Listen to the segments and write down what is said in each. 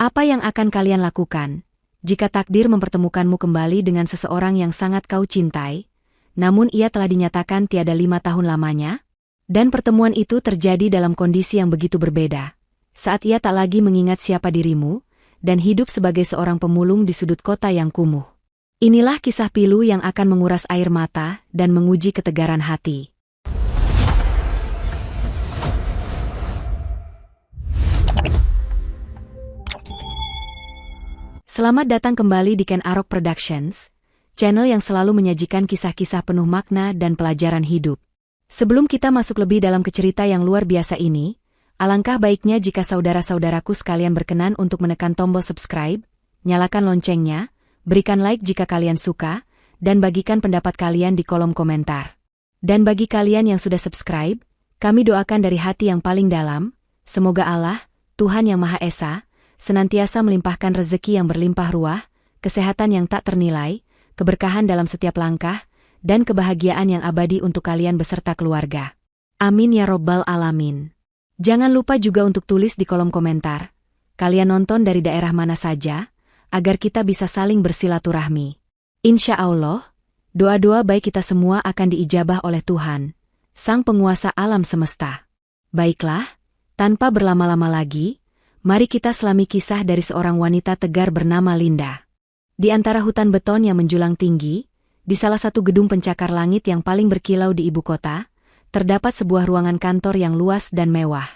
Apa yang akan kalian lakukan jika takdir mempertemukanmu kembali dengan seseorang yang sangat kau cintai, namun ia telah dinyatakan tiada 5 tahun lamanya? Dan pertemuan itu terjadi dalam kondisi yang begitu berbeda, saat ia tak lagi mengingat siapa dirimu, dan hidup sebagai seorang pemulung di sudut kota yang kumuh. Inilah kisah pilu yang akan menguras air mata dan menguji ketegaran hati. Selamat datang kembali di Ken Arok Productions, channel yang selalu menyajikan kisah-kisah penuh makna dan pelajaran hidup. Sebelum kita masuk lebih dalam ke cerita yang luar biasa ini, alangkah baiknya jika saudara-saudaraku sekalian berkenan untuk menekan tombol subscribe, nyalakan loncengnya, berikan like jika kalian suka, dan bagikan pendapat kalian di kolom komentar. Dan bagi kalian yang sudah subscribe, kami doakan dari hati yang paling dalam, semoga Allah, Tuhan Yang Maha Esa, senantiasa melimpahkan rezeki yang berlimpah ruah, kesehatan yang tak ternilai, keberkahan dalam setiap langkah, dan kebahagiaan yang abadi untuk kalian beserta keluarga. Amin ya Robbal Alamin. Jangan lupa juga untuk tulis di kolom komentar, kalian nonton dari daerah mana saja, agar kita bisa saling bersilaturahmi. Insya Allah, doa-doa baik kita semua akan diijabah oleh Tuhan, Sang Penguasa alam semesta. Baiklah, tanpa berlama-lama lagi, mari kita selami kisah dari seorang wanita tegar bernama Linda. Di antara hutan beton yang menjulang tinggi, di salah satu gedung pencakar langit yang paling berkilau di ibu kota, terdapat sebuah ruangan kantor yang luas dan mewah.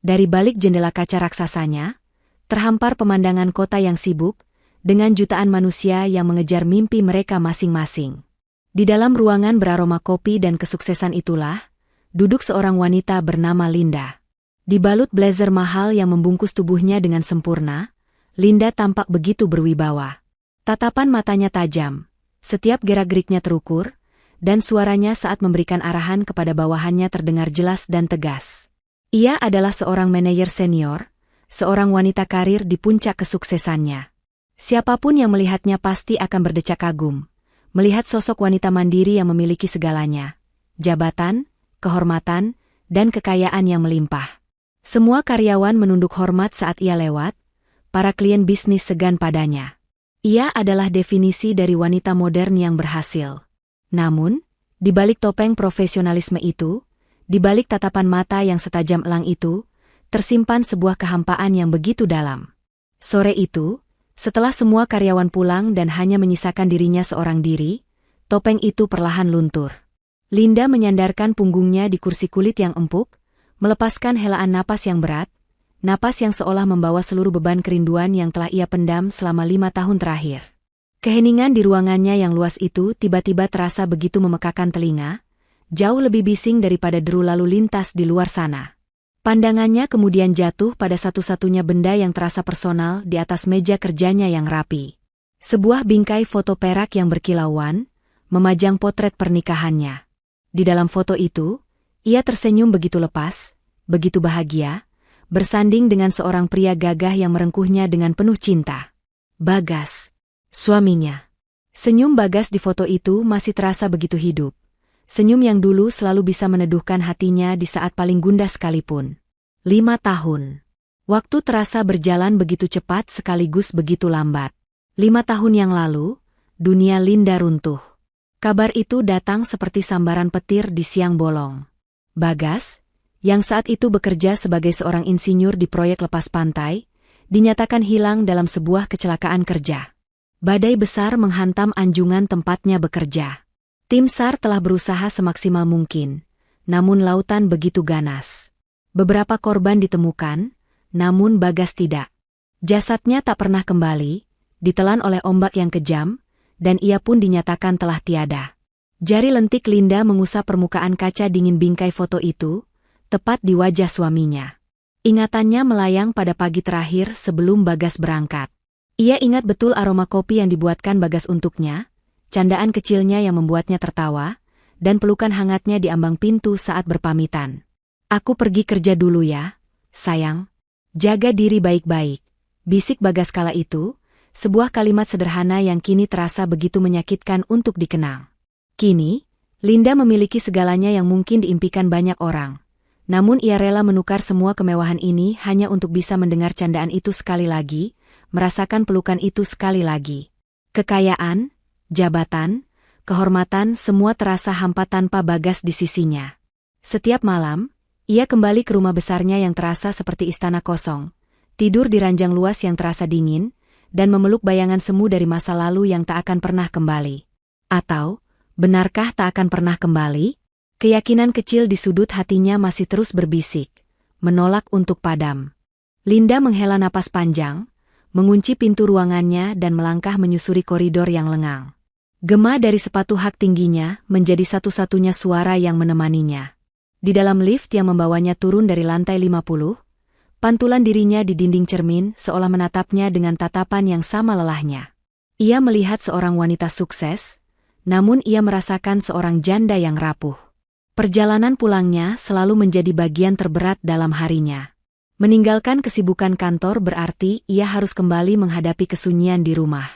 Dari balik jendela kaca raksasanya, terhampar pemandangan kota yang sibuk, dengan jutaan manusia yang mengejar mimpi mereka masing-masing. Di dalam ruangan beraroma kopi dan kesuksesan itulah, duduk seorang wanita bernama Linda. Dibalut blazer mahal yang membungkus tubuhnya dengan sempurna, Linda tampak begitu berwibawa. Tatapan matanya tajam, setiap gerak-geriknya terukur, dan suaranya saat memberikan arahan kepada bawahannya terdengar jelas dan tegas. Ia adalah seorang manajer senior, seorang wanita karir di puncak kesuksesannya. Siapapun yang melihatnya pasti akan berdecak kagum, melihat sosok wanita mandiri yang memiliki segalanya, jabatan, kehormatan, dan kekayaan yang melimpah. Semua karyawan menunduk hormat saat ia lewat, para klien bisnis segan padanya. Ia adalah definisi dari wanita modern yang berhasil. Namun, di balik topeng profesionalisme itu, di balik tatapan mata yang setajam elang itu, tersimpan sebuah kehampaan yang begitu dalam. Sore itu, setelah semua karyawan pulang dan hanya menyisakan dirinya seorang diri, topeng itu perlahan luntur. Linda menyandarkan punggungnya di kursi kulit yang empuk, melepaskan helaan napas yang berat, napas yang seolah membawa seluruh beban kerinduan yang telah ia pendam selama 5 tahun terakhir. Keheningan di ruangannya yang luas itu tiba-tiba terasa begitu memekakan telinga, jauh lebih bising daripada deru lalu lintas di luar sana. Pandangannya kemudian jatuh pada satu-satunya benda yang terasa personal di atas meja kerjanya yang rapi. Sebuah bingkai foto perak yang berkilauan, memajang potret pernikahannya. Di dalam foto itu, ia tersenyum begitu lepas, begitu bahagia, bersanding dengan seorang pria gagah yang merengkuhnya dengan penuh cinta. Bagas, suaminya. Senyum Bagas di foto itu masih terasa begitu hidup. Senyum yang dulu selalu bisa meneduhkan hatinya di saat paling gundah sekalipun. 5 tahun. Waktu terasa berjalan begitu cepat sekaligus begitu lambat. 5 tahun yang lalu, dunia Linda runtuh. Kabar itu datang seperti sambaran petir di siang bolong. Bagas, yang saat itu bekerja sebagai seorang insinyur di proyek lepas pantai, dinyatakan hilang dalam sebuah kecelakaan kerja. Badai besar menghantam anjungan tempatnya bekerja. Tim SAR telah berusaha semaksimal mungkin, namun lautan begitu ganas. Beberapa korban ditemukan, namun Bagas tidak. Jasadnya tak pernah kembali, ditelan oleh ombak yang kejam, dan ia pun dinyatakan telah tiada. Jari lentik Linda mengusap permukaan kaca dingin bingkai foto itu, tepat di wajah suaminya. Ingatannya melayang pada pagi terakhir sebelum Bagas berangkat. Ia ingat betul aroma kopi yang dibuatkan Bagas untuknya, candaan kecilnya yang membuatnya tertawa, dan pelukan hangatnya di ambang pintu saat berpamitan. "Aku pergi kerja dulu ya, sayang. Jaga diri baik-baik," bisik Bagas kala itu, sebuah kalimat sederhana yang kini terasa begitu menyakitkan untuk dikenang. Kini, Linda memiliki segalanya yang mungkin diimpikan banyak orang. Namun ia rela menukar semua kemewahan ini hanya untuk bisa mendengar candaan itu sekali lagi, merasakan pelukan itu sekali lagi. Kekayaan, jabatan, kehormatan semua terasa hampa tanpa Bagas di sisinya. Setiap malam, ia kembali ke rumah besarnya yang terasa seperti istana kosong, tidur di ranjang luas yang terasa dingin, dan memeluk bayangan semu dari masa lalu yang tak akan pernah kembali. Atau, benarkah tak akan pernah kembali? Keyakinan kecil di sudut hatinya masih terus berbisik, menolak untuk padam. Linda menghela napas panjang, mengunci pintu ruangannya dan melangkah menyusuri koridor yang lengang. Gema dari sepatu hak tingginya menjadi satu-satunya suara yang menemaninya. Di dalam lift yang membawanya turun dari lantai 50, pantulan dirinya di dinding cermin seolah menatapnya dengan tatapan yang sama lelahnya. Ia melihat seorang wanita sukses, namun ia merasakan seorang janda yang rapuh. Perjalanan pulangnya selalu menjadi bagian terberat dalam harinya. Meninggalkan kesibukan kantor berarti ia harus kembali menghadapi kesunyian di rumah.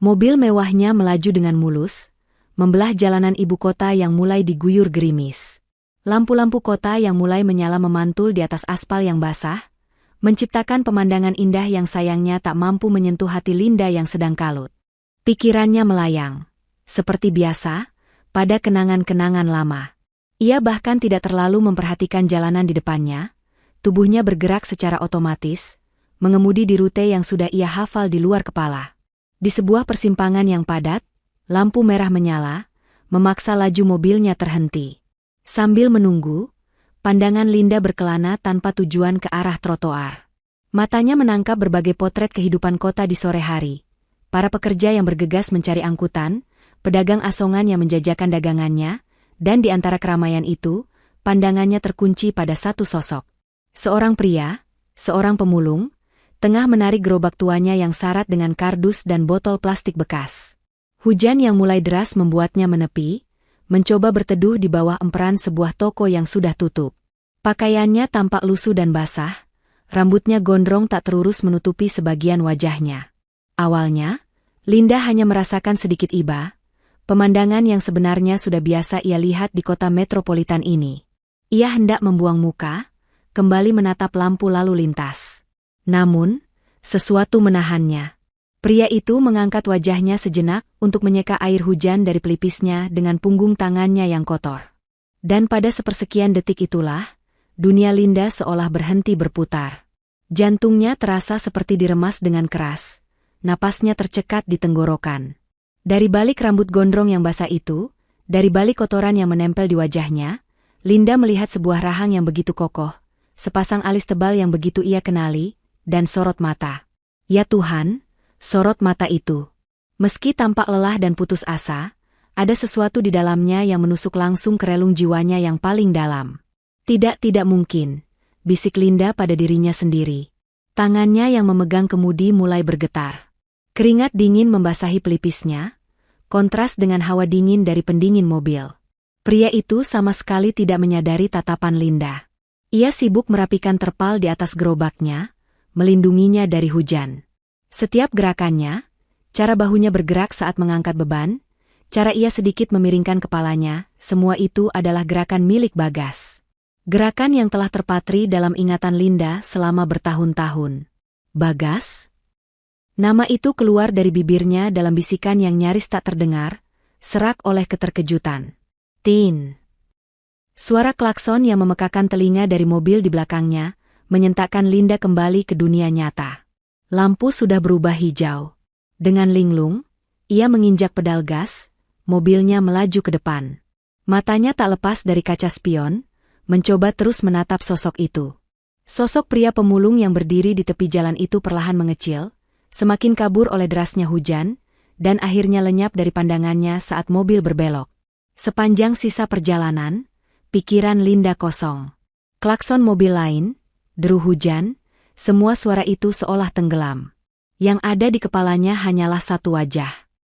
Mobil mewahnya melaju dengan mulus, membelah jalanan ibu kota yang mulai diguyur gerimis. Lampu-lampu kota yang mulai menyala memantul di atas aspal yang basah, menciptakan pemandangan indah yang sayangnya tak mampu menyentuh hati Linda yang sedang kalut. Pikirannya melayang, seperti biasa, pada kenangan-kenangan lama. Ia bahkan tidak terlalu memperhatikan jalanan di depannya, tubuhnya bergerak secara otomatis, mengemudi di rute yang sudah ia hafal di luar kepala. Di sebuah persimpangan yang padat, lampu merah menyala, memaksa laju mobilnya terhenti. Sambil menunggu, pandangan Linda berkelana tanpa tujuan ke arah trotoar. Matanya menangkap berbagai potret kehidupan kota di sore hari. Para pekerja yang bergegas mencari angkutan, pedagang asongan yang menjajakan dagangannya, dan di antara keramaian itu, pandangannya terkunci pada satu sosok. Seorang pria, seorang pemulung, tengah menarik gerobak tuanya yang syarat dengan kardus dan botol plastik bekas. Hujan yang mulai deras membuatnya menepi, mencoba berteduh di bawah emperan sebuah toko yang sudah tutup. Pakaiannya tampak lusuh dan basah, rambutnya gondrong tak terurus menutupi sebagian wajahnya. Awalnya, Linda hanya merasakan sedikit iba, pemandangan yang sebenarnya sudah biasa ia lihat di kota metropolitan ini. Ia hendak membuang muka, kembali menatap lampu lalu lintas. Namun, sesuatu menahannya. Pria itu mengangkat wajahnya sejenak untuk menyeka air hujan dari pelipisnya dengan punggung tangannya yang kotor. Dan pada sepersekian detik itulah, dunia Linda seolah berhenti berputar. Jantungnya terasa seperti diremas dengan keras, napasnya tercekat di tenggorokan. Dari balik rambut gondrong yang basah itu, dari balik kotoran yang menempel di wajahnya, Linda melihat sebuah rahang yang begitu kokoh, sepasang alis tebal yang begitu ia kenali, dan sorot mata. Ya Tuhan! Sorot mata itu. Meski tampak lelah dan putus asa, ada sesuatu di dalamnya yang menusuk langsung ke relung jiwanya yang paling dalam. Tidak mungkin, bisik Linda pada dirinya sendiri. Tangannya yang memegang kemudi mulai bergetar. Keringat dingin membasahi pelipisnya, kontras dengan hawa dingin dari pendingin mobil. Pria itu sama sekali tidak menyadari tatapan Linda. Ia sibuk merapikan terpal di atas gerobaknya, melindunginya dari hujan. Setiap gerakannya, cara bahunya bergerak saat mengangkat beban, cara ia sedikit memiringkan kepalanya, semua itu adalah gerakan milik Bagas. Gerakan yang telah terpatri dalam ingatan Linda selama bertahun-tahun. Bagas? Nama itu keluar dari bibirnya dalam bisikan yang nyaris tak terdengar, serak oleh keterkejutan. Tin. Suara klakson yang memekakan telinga dari mobil di belakangnya, menyentakkan Linda kembali ke dunia nyata. Lampu sudah berubah hijau. Dengan linglung, ia menginjak pedal gas, mobilnya melaju ke depan. Matanya tak lepas dari kaca spion, mencoba terus menatap sosok itu. Sosok pria pemulung yang berdiri di tepi jalan itu perlahan mengecil, semakin kabur oleh derasnya hujan, dan akhirnya lenyap dari pandangannya saat mobil berbelok. Sepanjang sisa perjalanan, pikiran Linda kosong. Klakson mobil lain, deru hujan, semua suara itu seolah tenggelam. Yang ada di kepalanya hanyalah satu wajah.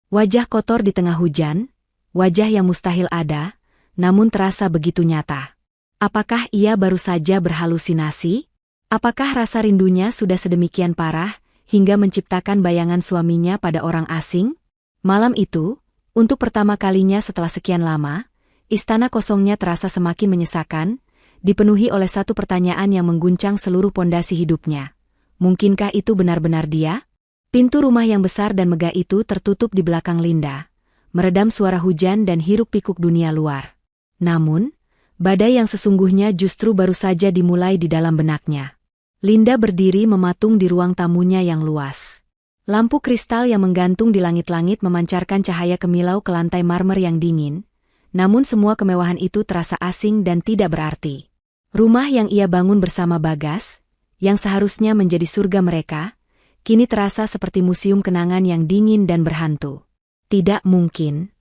Wajah kotor di tengah hujan, wajah yang mustahil ada, namun terasa begitu nyata. Apakah ia baru saja berhalusinasi? Apakah rasa rindunya sudah sedemikian parah, hingga menciptakan bayangan suaminya pada orang asing? Malam itu, untuk pertama kalinya setelah sekian lama, istana kosongnya terasa semakin menyesakan, dipenuhi oleh satu pertanyaan yang mengguncang seluruh pondasi hidupnya. Mungkinkah itu benar-benar dia? Pintu rumah yang besar dan megah itu tertutup di belakang Linda, meredam suara hujan dan hiruk-pikuk dunia luar. Namun, badai yang sesungguhnya justru baru saja dimulai di dalam benaknya. Linda berdiri mematung di ruang tamunya yang luas. Lampu kristal yang menggantung di langit-langit memancarkan cahaya kemilau ke lantai marmer yang dingin, namun semua kemewahan itu terasa asing dan tidak berarti. Rumah yang ia bangun bersama Bagas, yang seharusnya menjadi surga mereka, kini terasa seperti museum kenangan yang dingin dan berhantu. Tidak mungkin.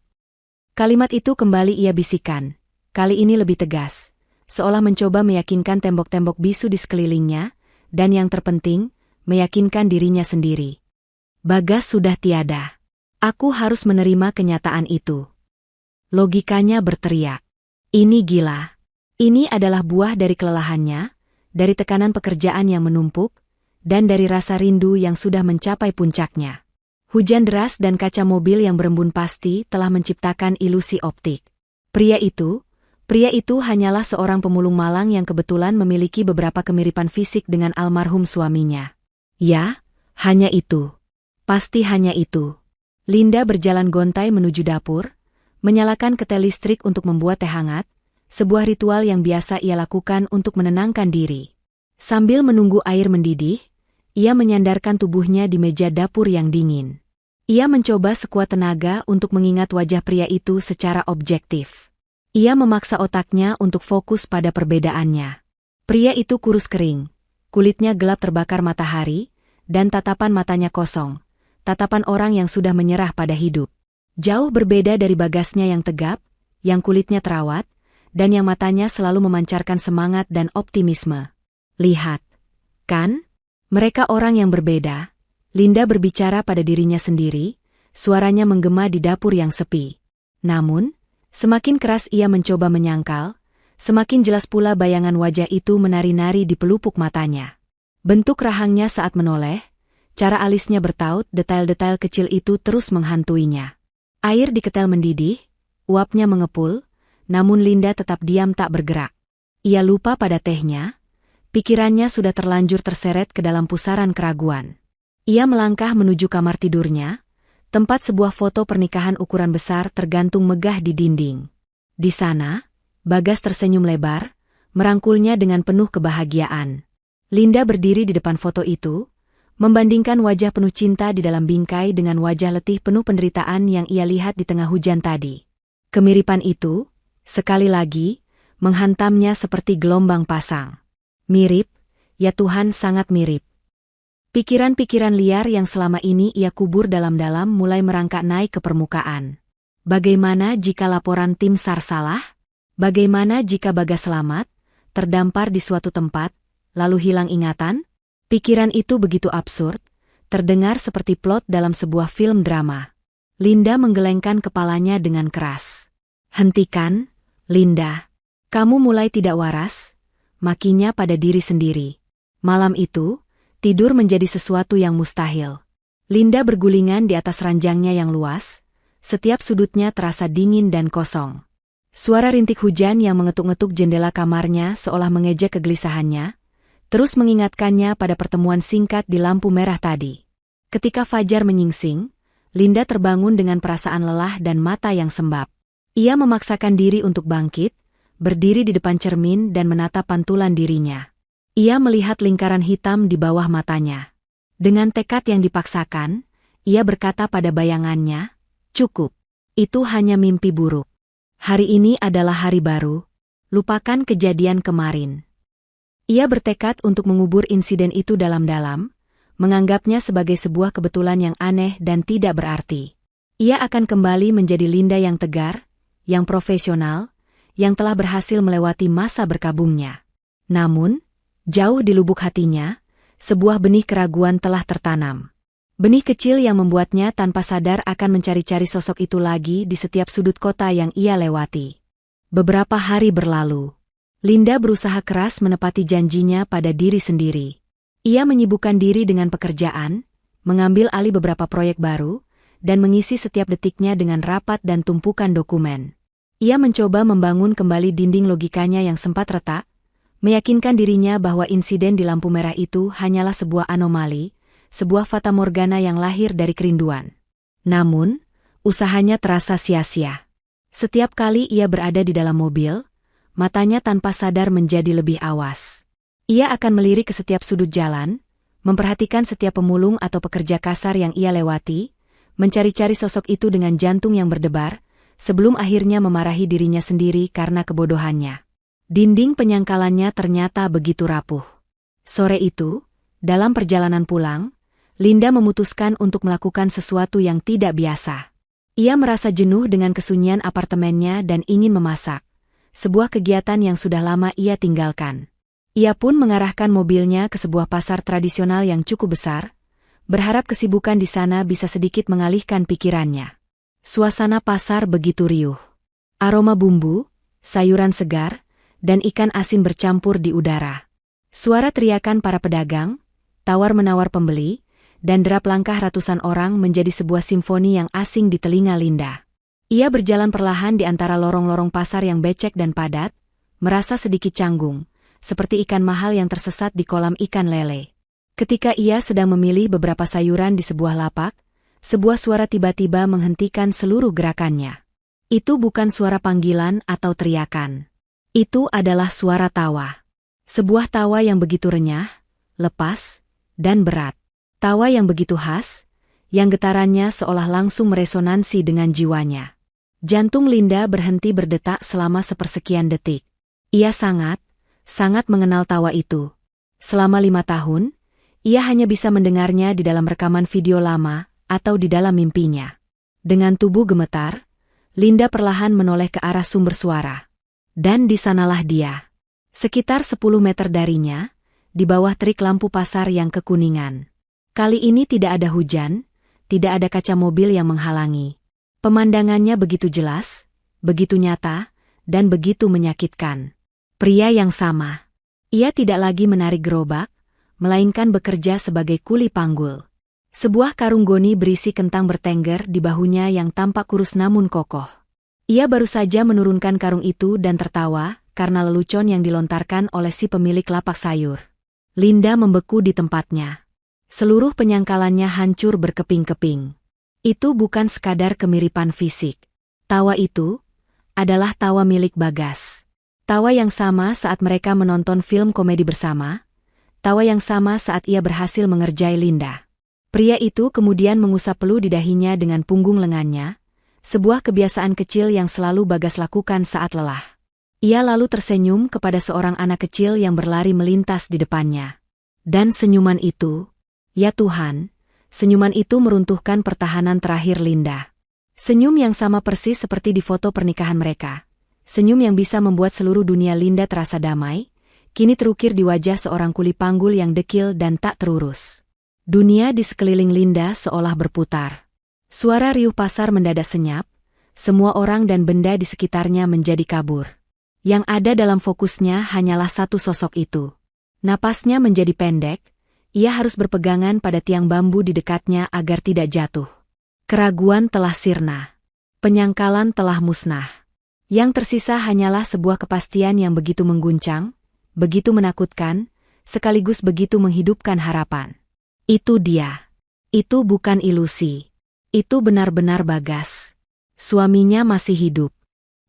Kalimat itu kembali ia bisikan, kali ini lebih tegas, seolah mencoba meyakinkan tembok-tembok bisu di sekelilingnya, dan yang terpenting, meyakinkan dirinya sendiri. Bagas sudah tiada. Aku harus menerima kenyataan itu. Logikanya berteriak. Ini gila. Ini adalah buah dari kelelahannya, dari tekanan pekerjaan yang menumpuk, dan dari rasa rindu yang sudah mencapai puncaknya. Hujan deras dan kaca mobil yang berembun pasti telah menciptakan ilusi optik. Pria itu hanyalah seorang pemulung malang yang kebetulan memiliki beberapa kemiripan fisik dengan almarhum suaminya. Ya, hanya itu. Pasti hanya itu. Linda berjalan gontai menuju dapur, menyalakan ketel listrik untuk membuat teh hangat, sebuah ritual yang biasa ia lakukan untuk menenangkan diri. Sambil menunggu air mendidih, ia menyandarkan tubuhnya di meja dapur yang dingin. Ia mencoba sekuat tenaga untuk mengingat wajah pria itu secara objektif. Ia memaksa otaknya untuk fokus pada perbedaannya. Pria itu kurus kering, kulitnya gelap terbakar matahari, dan tatapan matanya kosong. Tatapan orang yang sudah menyerah pada hidup. Jauh berbeda dari Bagasnya yang tegap, yang kulitnya terawat, dan yang matanya selalu memancarkan semangat dan optimisme. Lihat, kan? Mereka orang yang berbeda. Linda berbicara pada dirinya sendiri, suaranya menggema di dapur yang sepi. Namun, semakin keras ia mencoba menyangkal, semakin jelas pula bayangan wajah itu menari-nari di pelupuk matanya. Bentuk rahangnya saat menoleh, cara alisnya bertaut, detail-detail kecil itu terus menghantuinya. Air di ketel mendidih, uapnya mengepul, namun Linda tetap diam tak bergerak. Ia lupa pada tehnya, pikirannya sudah terlanjur terseret ke dalam pusaran keraguan. Ia melangkah menuju kamar tidurnya, tempat sebuah foto pernikahan ukuran besar tergantung megah di dinding. Di sana, Bagas tersenyum lebar, merangkulnya dengan penuh kebahagiaan. Linda berdiri di depan foto itu, membandingkan wajah penuh cinta di dalam bingkai dengan wajah letih penuh penderitaan yang ia lihat di tengah hujan tadi. Kemiripan itu, sekali lagi, menghantamnya seperti gelombang pasang. Mirip, ya Tuhan sangat mirip. Pikiran-pikiran liar yang selama ini ia kubur dalam-dalam mulai merangkak naik ke permukaan. Bagaimana jika laporan tim SAR salah? Bagaimana jika Bagas selamat, terdampar di suatu tempat, lalu hilang ingatan? Pikiran itu begitu absurd, terdengar seperti plot dalam sebuah film drama. Linda menggelengkan kepalanya dengan keras. Hentikan, Linda. Kamu mulai tidak waras, makinya pada diri sendiri. Malam itu, tidur menjadi sesuatu yang mustahil. Linda bergulingan di atas ranjangnya yang luas, setiap sudutnya terasa dingin dan kosong. Suara rintik hujan yang mengetuk-ngetuk jendela kamarnya seolah mengejek kegelisahannya, terus mengingatkannya pada pertemuan singkat di lampu merah tadi. Ketika fajar menyingsing, Linda terbangun dengan perasaan lelah dan mata yang sembab. Ia memaksakan diri untuk bangkit, berdiri di depan cermin dan menatap pantulan dirinya. Ia melihat lingkaran hitam di bawah matanya. Dengan tekad yang dipaksakan, ia berkata pada bayangannya, "Cukup. Itu hanya mimpi buruk. Hari ini adalah hari baru. Lupakan kejadian kemarin." Ia bertekad untuk mengubur insiden itu dalam-dalam, menganggapnya sebagai sebuah kebetulan yang aneh dan tidak berarti. Ia akan kembali menjadi Linda yang tegar, yang profesional, yang telah berhasil melewati masa berkabungnya. Namun, jauh di lubuk hatinya, sebuah benih keraguan telah tertanam. Benih kecil yang membuatnya tanpa sadar akan mencari-cari sosok itu lagi di setiap sudut kota yang ia lewati. Beberapa hari berlalu. Linda berusaha keras menepati janjinya pada diri sendiri. Ia menyibukkan diri dengan pekerjaan, mengambil alih beberapa proyek baru, dan mengisi setiap detiknya dengan rapat dan tumpukan dokumen. Ia mencoba membangun kembali dinding logikanya yang sempat retak, meyakinkan dirinya bahwa insiden di lampu merah itu hanyalah sebuah anomali, sebuah fatamorgana yang lahir dari kerinduan. Namun, usahanya terasa sia-sia. Setiap kali ia berada di dalam mobil, matanya tanpa sadar menjadi lebih awas. Ia akan melirik ke setiap sudut jalan, memperhatikan setiap pemulung atau pekerja kasar yang ia lewati, mencari-cari sosok itu dengan jantung yang berdebar, sebelum akhirnya memarahi dirinya sendiri karena kebodohannya. Dinding penyangkalannya ternyata begitu rapuh. Sore itu, dalam perjalanan pulang, Linda memutuskan untuk melakukan sesuatu yang tidak biasa. Ia merasa jenuh dengan kesunyian apartemennya dan ingin memasak, sebuah kegiatan yang sudah lama ia tinggalkan. Ia pun mengarahkan mobilnya ke sebuah pasar tradisional yang cukup besar, berharap kesibukan di sana bisa sedikit mengalihkan pikirannya. Suasana pasar begitu riuh. Aroma bumbu, sayuran segar, dan ikan asin bercampur di udara. Suara teriakan para pedagang, tawar-menawar pembeli, dan derap langkah ratusan orang menjadi sebuah simfoni yang asing di telinga Linda. Ia berjalan perlahan di antara lorong-lorong pasar yang becek dan padat, merasa sedikit canggung, seperti ikan mahal yang tersesat di kolam ikan lele. Ketika ia sedang memilih beberapa sayuran di sebuah lapak, sebuah suara tiba-tiba menghentikan seluruh gerakannya. Itu bukan suara panggilan atau teriakan. Itu adalah suara tawa. Sebuah tawa yang begitu renyah, lepas, dan berat. Tawa yang begitu khas, yang getarannya seolah langsung meresonansi dengan jiwanya. Jantung Linda berhenti berdetak selama sepersekian detik. Ia sangat mengenal tawa itu. Selama 5 tahun, ia hanya bisa mendengarnya di dalam rekaman video lama atau di dalam mimpinya. Dengan tubuh gemetar, Linda perlahan menoleh ke arah sumber suara. Dan di sanalah dia. Sekitar 10 meter darinya, di bawah terik lampu pasar yang kekuningan. Kali ini tidak ada hujan, tidak ada kaca mobil yang menghalangi. Pemandangannya begitu jelas, begitu nyata, dan begitu menyakitkan. Pria yang sama. Ia tidak lagi menarik gerobak, melainkan bekerja sebagai kuli panggul. Sebuah karung goni berisi kentang bertengger di bahunya yang tampak kurus namun kokoh. Ia baru saja menurunkan karung itu dan tertawa karena lelucon yang dilontarkan oleh si pemilik lapak sayur. Linda membeku di tempatnya. Seluruh penyangkalannya hancur berkeping-keping. Itu bukan sekadar kemiripan fisik. Tawa itu adalah tawa milik Bagas. Tawa yang sama saat mereka menonton film komedi bersama. Tawa yang sama saat ia berhasil mengerjai Linda. Pria itu kemudian mengusap peluh di dahinya dengan punggung lengannya. Sebuah kebiasaan kecil yang selalu Bagas lakukan saat lelah. Ia lalu tersenyum kepada seorang anak kecil yang berlari melintas di depannya. Dan senyuman itu, ya Tuhan, senyuman itu meruntuhkan pertahanan terakhir Linda. Senyum yang sama persis seperti di foto pernikahan mereka. Senyum yang bisa membuat seluruh dunia Linda terasa damai, kini terukir di wajah seorang kuli panggul yang dekil dan tak terurus. Dunia di sekeliling Linda seolah berputar. Suara riuh pasar mendadak senyap, semua orang dan benda di sekitarnya menjadi kabur. Yang ada dalam fokusnya hanyalah satu sosok itu. Napasnya menjadi pendek, ia harus berpegangan pada tiang bambu di dekatnya agar tidak jatuh. Keraguan telah sirna. Penyangkalan telah musnah. Yang tersisa hanyalah sebuah kepastian yang begitu mengguncang, begitu menakutkan, sekaligus begitu menghidupkan harapan. Itu dia. Itu bukan ilusi. Itu benar-benar Bagas. Suaminya masih hidup.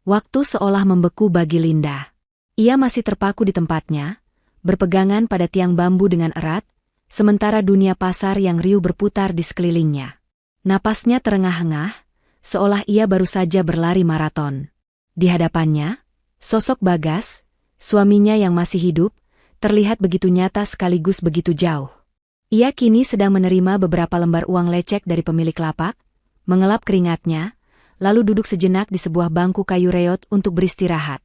Waktu seolah membeku bagi Linda. Ia masih terpaku di tempatnya, berpegangan pada tiang bambu dengan erat, sementara dunia pasar yang riuh berputar di sekelilingnya. Napasnya terengah-engah, seolah ia baru saja berlari maraton. Di hadapannya, sosok Bagas, suaminya yang masih hidup, terlihat begitu nyata sekaligus begitu jauh. Ia kini sedang menerima beberapa lembar uang lecek dari pemilik lapak, mengelap keringatnya, lalu duduk sejenak di sebuah bangku kayu reot untuk beristirahat.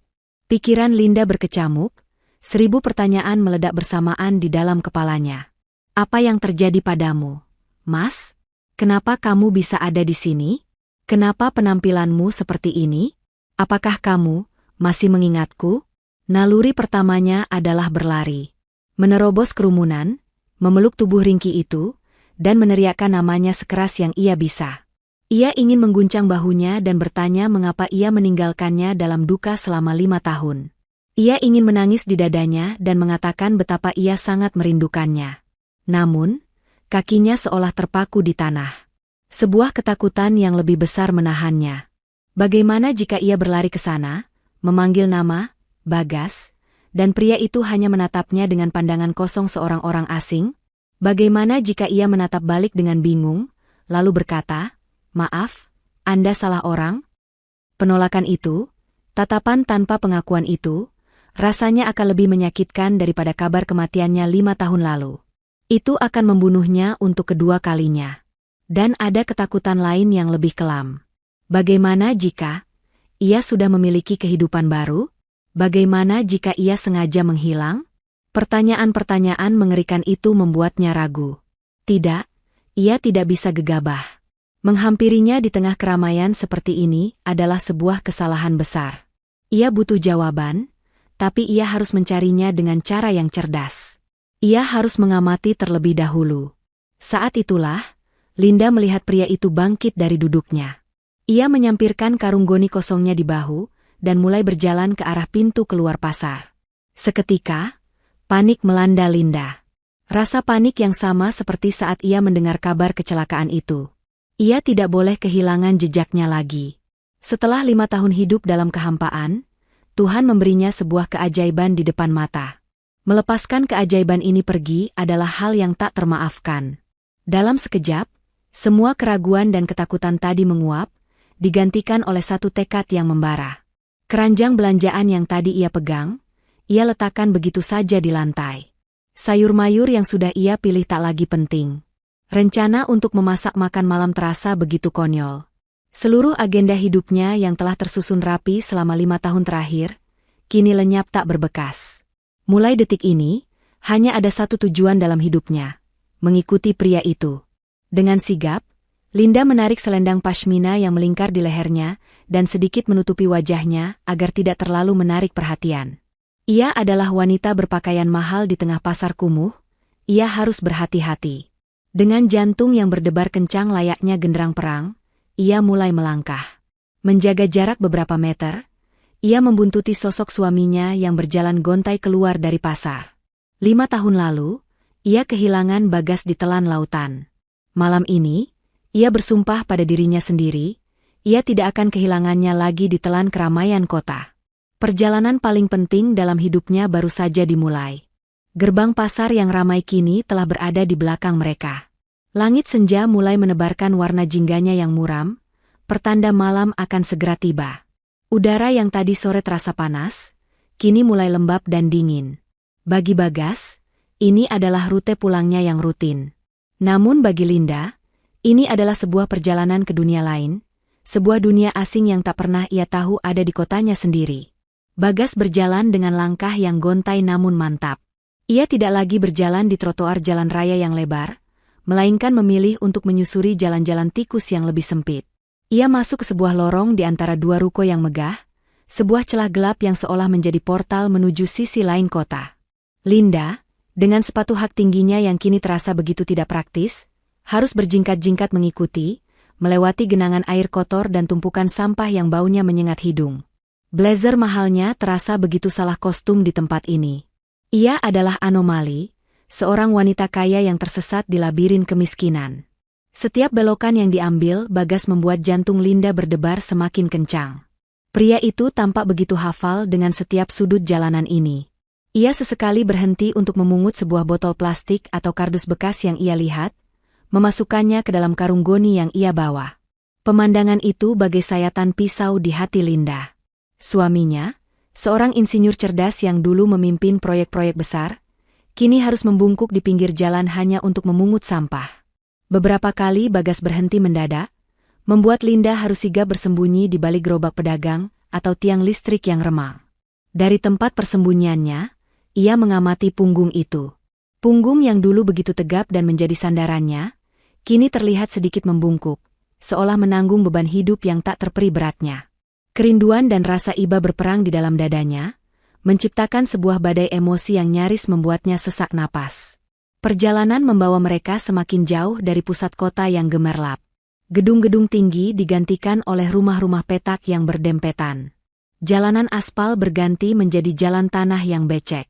Pikiran Linda berkecamuk, 1000 pertanyaan meledak bersamaan di dalam kepalanya. Apa yang terjadi padamu, Mas? Kenapa kamu bisa ada di sini? Kenapa penampilanmu seperti ini? Apakah kamu masih mengingatku? Naluri pertamanya adalah berlari. Menerobos kerumunan, memeluk tubuh ringkih itu, dan meneriakkan namanya sekeras yang ia bisa. Ia ingin mengguncang bahunya dan bertanya mengapa ia meninggalkannya dalam duka selama 5 tahun. Ia ingin menangis di dadanya dan mengatakan betapa ia sangat merindukannya. Namun, kakinya seolah terpaku di tanah. Sebuah ketakutan yang lebih besar menahannya. Bagaimana jika ia berlari ke sana, memanggil nama, Bagas, dan pria itu hanya menatapnya dengan pandangan kosong seorang orang asing? Bagaimana jika ia menatap balik dengan bingung, lalu berkata, "Maaf, Anda salah orang"? Penolakan itu, tatapan tanpa pengakuan itu, rasanya akan lebih menyakitkan daripada kabar kematiannya 5 tahun lalu. Itu akan membunuhnya untuk kedua kalinya. Dan ada ketakutan lain yang lebih kelam. Bagaimana jika ia sudah memiliki kehidupan baru? Bagaimana jika ia sengaja menghilang? Pertanyaan-pertanyaan mengerikan itu membuatnya ragu. Tidak, ia tidak bisa gegabah. Menghampirinya di tengah keramaian seperti ini adalah sebuah kesalahan besar. Ia butuh jawaban, tapi ia harus mencarinya dengan cara yang cerdas. Ia harus mengamati terlebih dahulu. Saat itulah, Linda melihat pria itu bangkit dari duduknya. Ia menyampirkan karung goni kosongnya di bahu, dan mulai berjalan ke arah pintu keluar pasar. Seketika, panik melanda Linda. Rasa panik yang sama seperti saat ia mendengar kabar kecelakaan itu. Ia tidak boleh kehilangan jejaknya lagi. Setelah 5 tahun hidup dalam kehampaan, Tuhan memberinya sebuah keajaiban di depan mata. Melepaskan keajaiban ini pergi adalah hal yang tak termaafkan. Dalam sekejap, semua keraguan dan ketakutan tadi menguap, digantikan oleh satu tekad yang membara. Keranjang belanjaan yang tadi ia pegang, ia letakkan begitu saja di lantai. Sayur mayur yang sudah ia pilih tak lagi penting. Rencana untuk memasak makan malam terasa begitu konyol. Seluruh agenda hidupnya yang telah tersusun rapi selama 5 tahun terakhir, kini lenyap tak berbekas. Mulai detik ini, hanya ada satu tujuan dalam hidupnya, mengikuti pria itu. Dengan sigap, Linda menarik selendang pashmina yang melingkar di lehernya dan sedikit menutupi wajahnya agar tidak terlalu menarik perhatian. Ia adalah wanita berpakaian mahal di tengah pasar kumuh, ia harus berhati-hati. Dengan jantung yang berdebar kencang layaknya genderang perang, ia mulai melangkah. Menjaga jarak beberapa meter, ia membuntuti sosok suaminya yang berjalan gontai keluar dari pasar. 5 tahun lalu, ia kehilangan Bagas di telan lautan. Malam ini, ia bersumpah pada dirinya sendiri, ia tidak akan kehilangannya lagi di telan keramaian kota. Perjalanan paling penting dalam hidupnya baru saja dimulai. Gerbang pasar yang ramai kini telah berada di belakang mereka. Langit senja mulai menebarkan warna jingganya yang muram, pertanda malam akan segera tiba. Udara yang tadi sore terasa panas, kini mulai lembab dan dingin. Bagi Bagas, ini adalah rute pulangnya yang rutin. Namun bagi Linda, ini adalah sebuah perjalanan ke dunia lain, sebuah dunia asing yang tak pernah ia tahu ada di kotanya sendiri. Bagas berjalan dengan langkah yang gontai namun mantap. Ia tidak lagi berjalan di trotoar jalan raya yang lebar, melainkan memilih untuk menyusuri jalan-jalan tikus yang lebih sempit. Ia masuk ke sebuah lorong di antara dua ruko yang megah, sebuah celah gelap yang seolah menjadi portal menuju sisi lain kota. Linda, dengan sepatu hak tingginya yang kini terasa begitu tidak praktis, harus berjingkat-jingkat mengikuti, melewati genangan air kotor dan tumpukan sampah yang baunya menyengat hidung. Blazer mahalnya terasa begitu salah kostum di tempat ini. Ia adalah anomali, seorang wanita kaya yang tersesat di labirin kemiskinan. Setiap belokan yang diambil, Bagas membuat jantung Linda berdebar semakin kencang. Pria itu tampak begitu hafal dengan setiap sudut jalanan ini. Ia sesekali berhenti untuk memungut sebuah botol plastik atau kardus bekas yang ia lihat, memasukkannya ke dalam karung goni yang ia bawa. Pemandangan itu bagai sayatan pisau di hati Linda. Suaminya, seorang insinyur cerdas yang dulu memimpin proyek-proyek besar, kini harus membungkuk di pinggir jalan hanya untuk memungut sampah. Beberapa kali Bagas berhenti mendadak, membuat Linda harus sigap bersembunyi di balik gerobak pedagang atau tiang listrik yang remang. Dari tempat persembunyiannya, ia mengamati punggung itu. Punggung yang dulu begitu tegap dan menjadi sandarannya, kini terlihat sedikit membungkuk, seolah menanggung beban hidup yang tak terperi beratnya. Kerinduan dan rasa iba berperang di dalam dadanya, menciptakan sebuah badai emosi yang nyaris membuatnya sesak napas. Perjalanan membawa mereka semakin jauh dari pusat kota yang gemerlap. Gedung-gedung tinggi digantikan oleh rumah-rumah petak yang berdempetan. Jalanan aspal berganti menjadi jalan tanah yang becek.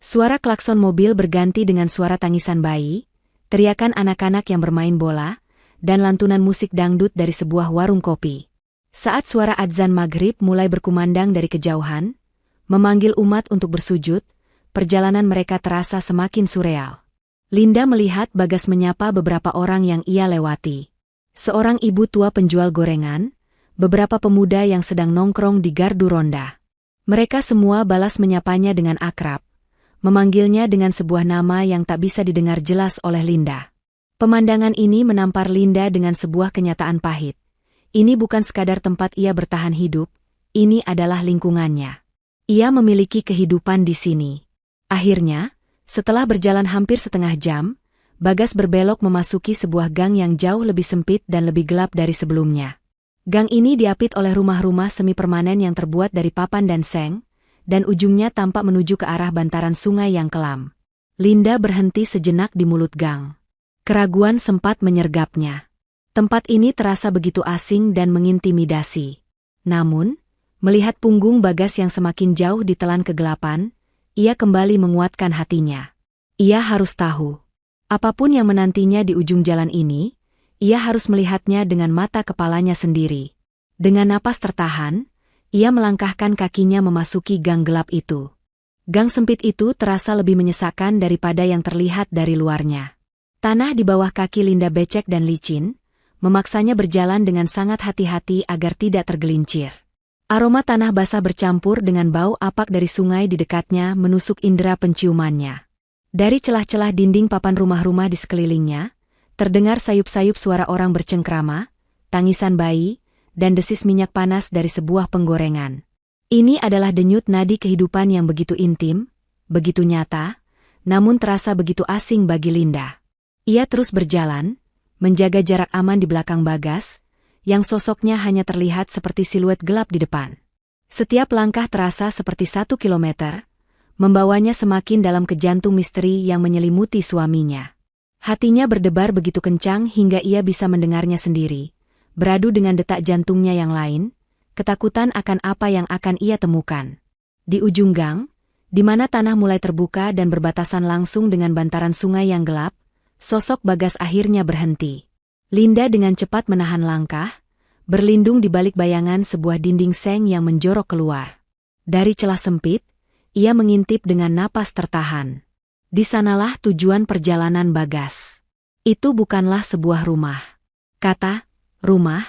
Suara klakson mobil berganti dengan suara tangisan bayi, teriakan anak-anak yang bermain bola, dan lantunan musik dangdut dari sebuah warung kopi. Saat suara adzan maghrib mulai berkumandang dari kejauhan, memanggil umat untuk bersujud, perjalanan mereka terasa semakin surreal. Linda melihat Bagas menyapa beberapa orang yang ia lewati. Seorang ibu tua penjual gorengan, beberapa pemuda yang sedang nongkrong di gardu ronda. Mereka semua balas menyapanya dengan akrab, memanggilnya dengan sebuah nama yang tak bisa didengar jelas oleh Linda. Pemandangan ini menampar Linda dengan sebuah kenyataan pahit. Ini bukan sekadar tempat ia bertahan hidup, ini adalah lingkungannya. Ia memiliki kehidupan di sini. Akhirnya, setelah berjalan hampir setengah jam, Bagas berbelok memasuki sebuah gang yang jauh lebih sempit dan lebih gelap dari sebelumnya. Gang ini diapit oleh rumah-rumah semi permanen yang terbuat dari papan dan seng, dan ujungnya tampak menuju ke arah bantaran sungai yang kelam. Linda berhenti sejenak di mulut gang. Keraguan sempat menyergapnya. Tempat ini terasa begitu asing dan mengintimidasi. Namun, melihat punggung Bagas yang semakin jauh ditelan kegelapan, ia kembali menguatkan hatinya. Ia harus tahu. Apapun yang menantinya di ujung jalan ini, ia harus melihatnya dengan mata kepalanya sendiri. Dengan napas tertahan, ia melangkahkan kakinya memasuki gang gelap itu. Gang sempit itu terasa lebih menyesakkan daripada yang terlihat dari luarnya. Tanah di bawah kaki Linda becek dan licin, memaksanya berjalan dengan sangat hati-hati agar tidak tergelincir. Aroma tanah basah bercampur dengan bau apak dari sungai di dekatnya menusuk indera penciumannya. Dari celah-celah dinding papan rumah-rumah di sekelilingnya, terdengar sayup-sayup suara orang bercengkrama, tangisan bayi, dan desis minyak panas dari sebuah penggorengan. Ini adalah denyut nadi kehidupan yang begitu intim, begitu nyata, namun terasa begitu asing bagi Linda. Ia terus berjalan, menjaga jarak aman di belakang Bagas, yang sosoknya hanya terlihat seperti siluet gelap di depan. Setiap langkah terasa seperti 1 kilometer, membawanya semakin dalam ke jantung misteri yang menyelimuti suaminya. Hatinya berdebar begitu kencang hingga ia bisa mendengarnya sendiri, beradu dengan detak jantungnya yang lain, ketakutan akan apa yang akan ia temukan. Di ujung gang, di mana tanah mulai terbuka dan berbatasan langsung dengan bantaran sungai yang gelap, sosok Bagas akhirnya berhenti. Linda dengan cepat menahan langkah, berlindung di balik bayangan sebuah dinding seng yang menjorok keluar. Dari celah sempit, ia mengintip dengan napas tertahan. Di sanalah tujuan perjalanan Bagas. Itu bukanlah sebuah rumah. Kata rumah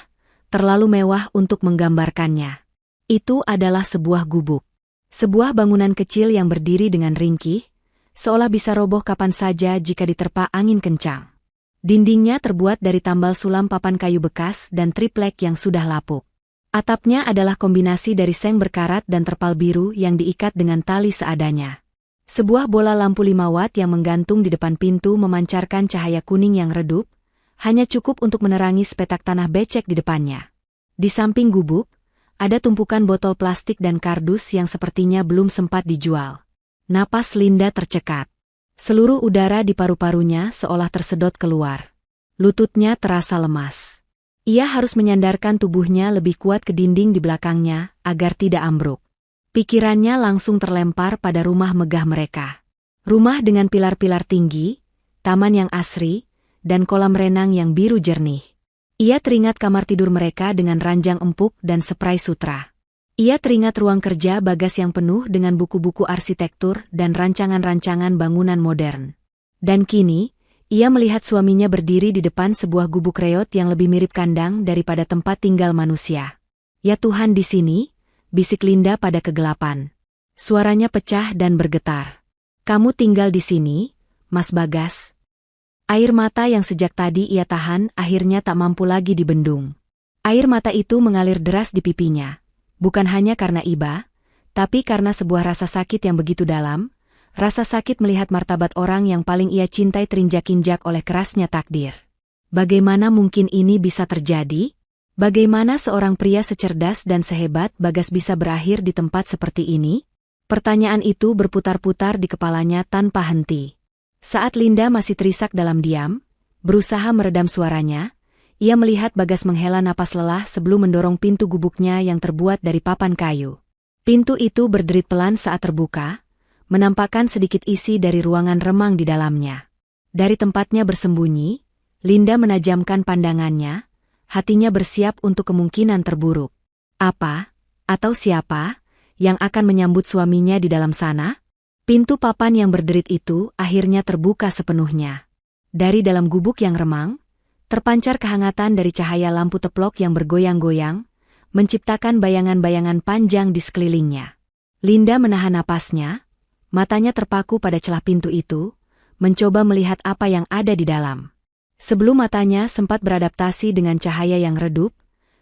terlalu mewah untuk menggambarkannya. Itu adalah sebuah gubuk. Sebuah bangunan kecil yang berdiri dengan ringkih, seolah bisa roboh kapan saja jika diterpa angin kencang. Dindingnya terbuat dari tambal sulam papan kayu bekas dan triplek yang sudah lapuk. Atapnya adalah kombinasi dari seng berkarat dan terpal biru yang diikat dengan tali seadanya. Sebuah bola lampu 5 watt yang menggantung di depan pintu memancarkan cahaya kuning yang redup, hanya cukup untuk menerangi sepetak tanah becek di depannya. Di samping gubuk, ada tumpukan botol plastik dan kardus yang sepertinya belum sempat dijual. Napas Linda tercekat. Seluruh udara di paru-parunya seolah tersedot keluar. Lututnya terasa lemas. Ia harus menyandarkan tubuhnya lebih kuat ke dinding di belakangnya agar tidak ambruk. Pikirannya langsung terlempar pada rumah megah mereka. Rumah dengan pilar-pilar tinggi, taman yang asri, dan kolam renang yang biru jernih. Ia teringat kamar tidur mereka dengan ranjang empuk dan spray sutra. Ia teringat ruang kerja Bagas yang penuh dengan buku-buku arsitektur dan rancangan-rancangan bangunan modern. Dan kini, ia melihat suaminya berdiri di depan sebuah gubuk reot yang lebih mirip kandang daripada tempat tinggal manusia. Ya Tuhan, di sini, bisik Linda pada kegelapan. Suaranya pecah dan bergetar. Kamu tinggal di sini, Mas Bagas? Air mata yang sejak tadi ia tahan akhirnya tak mampu lagi dibendung. Air mata itu mengalir deras di pipinya. Bukan hanya karena iba, tapi karena sebuah rasa sakit yang begitu dalam, rasa sakit melihat martabat orang yang paling ia cintai terinjak-injak oleh kerasnya takdir. Bagaimana mungkin ini bisa terjadi? Bagaimana seorang pria secerdas dan sehebat Bagas bisa berakhir di tempat seperti ini? Pertanyaan itu berputar-putar di kepalanya tanpa henti. Saat Linda masih terisak dalam diam, berusaha meredam suaranya, ia melihat Bagas menghela napas lelah sebelum mendorong pintu gubuknya yang terbuat dari papan kayu. Pintu itu berderit pelan saat terbuka, menampakkan sedikit isi dari ruangan remang di dalamnya. Dari tempatnya bersembunyi, Linda menajamkan pandangannya, hatinya bersiap untuk kemungkinan terburuk. Apa, atau siapa, yang akan menyambut suaminya di dalam sana? Pintu papan yang berderit itu akhirnya terbuka sepenuhnya. Dari dalam gubuk yang remang, terpancar kehangatan dari cahaya lampu teplok yang bergoyang-goyang, menciptakan bayangan-bayangan panjang di sekelilingnya. Linda menahan napasnya, matanya terpaku pada celah pintu itu, mencoba melihat apa yang ada di dalam. Sebelum matanya sempat beradaptasi dengan cahaya yang redup,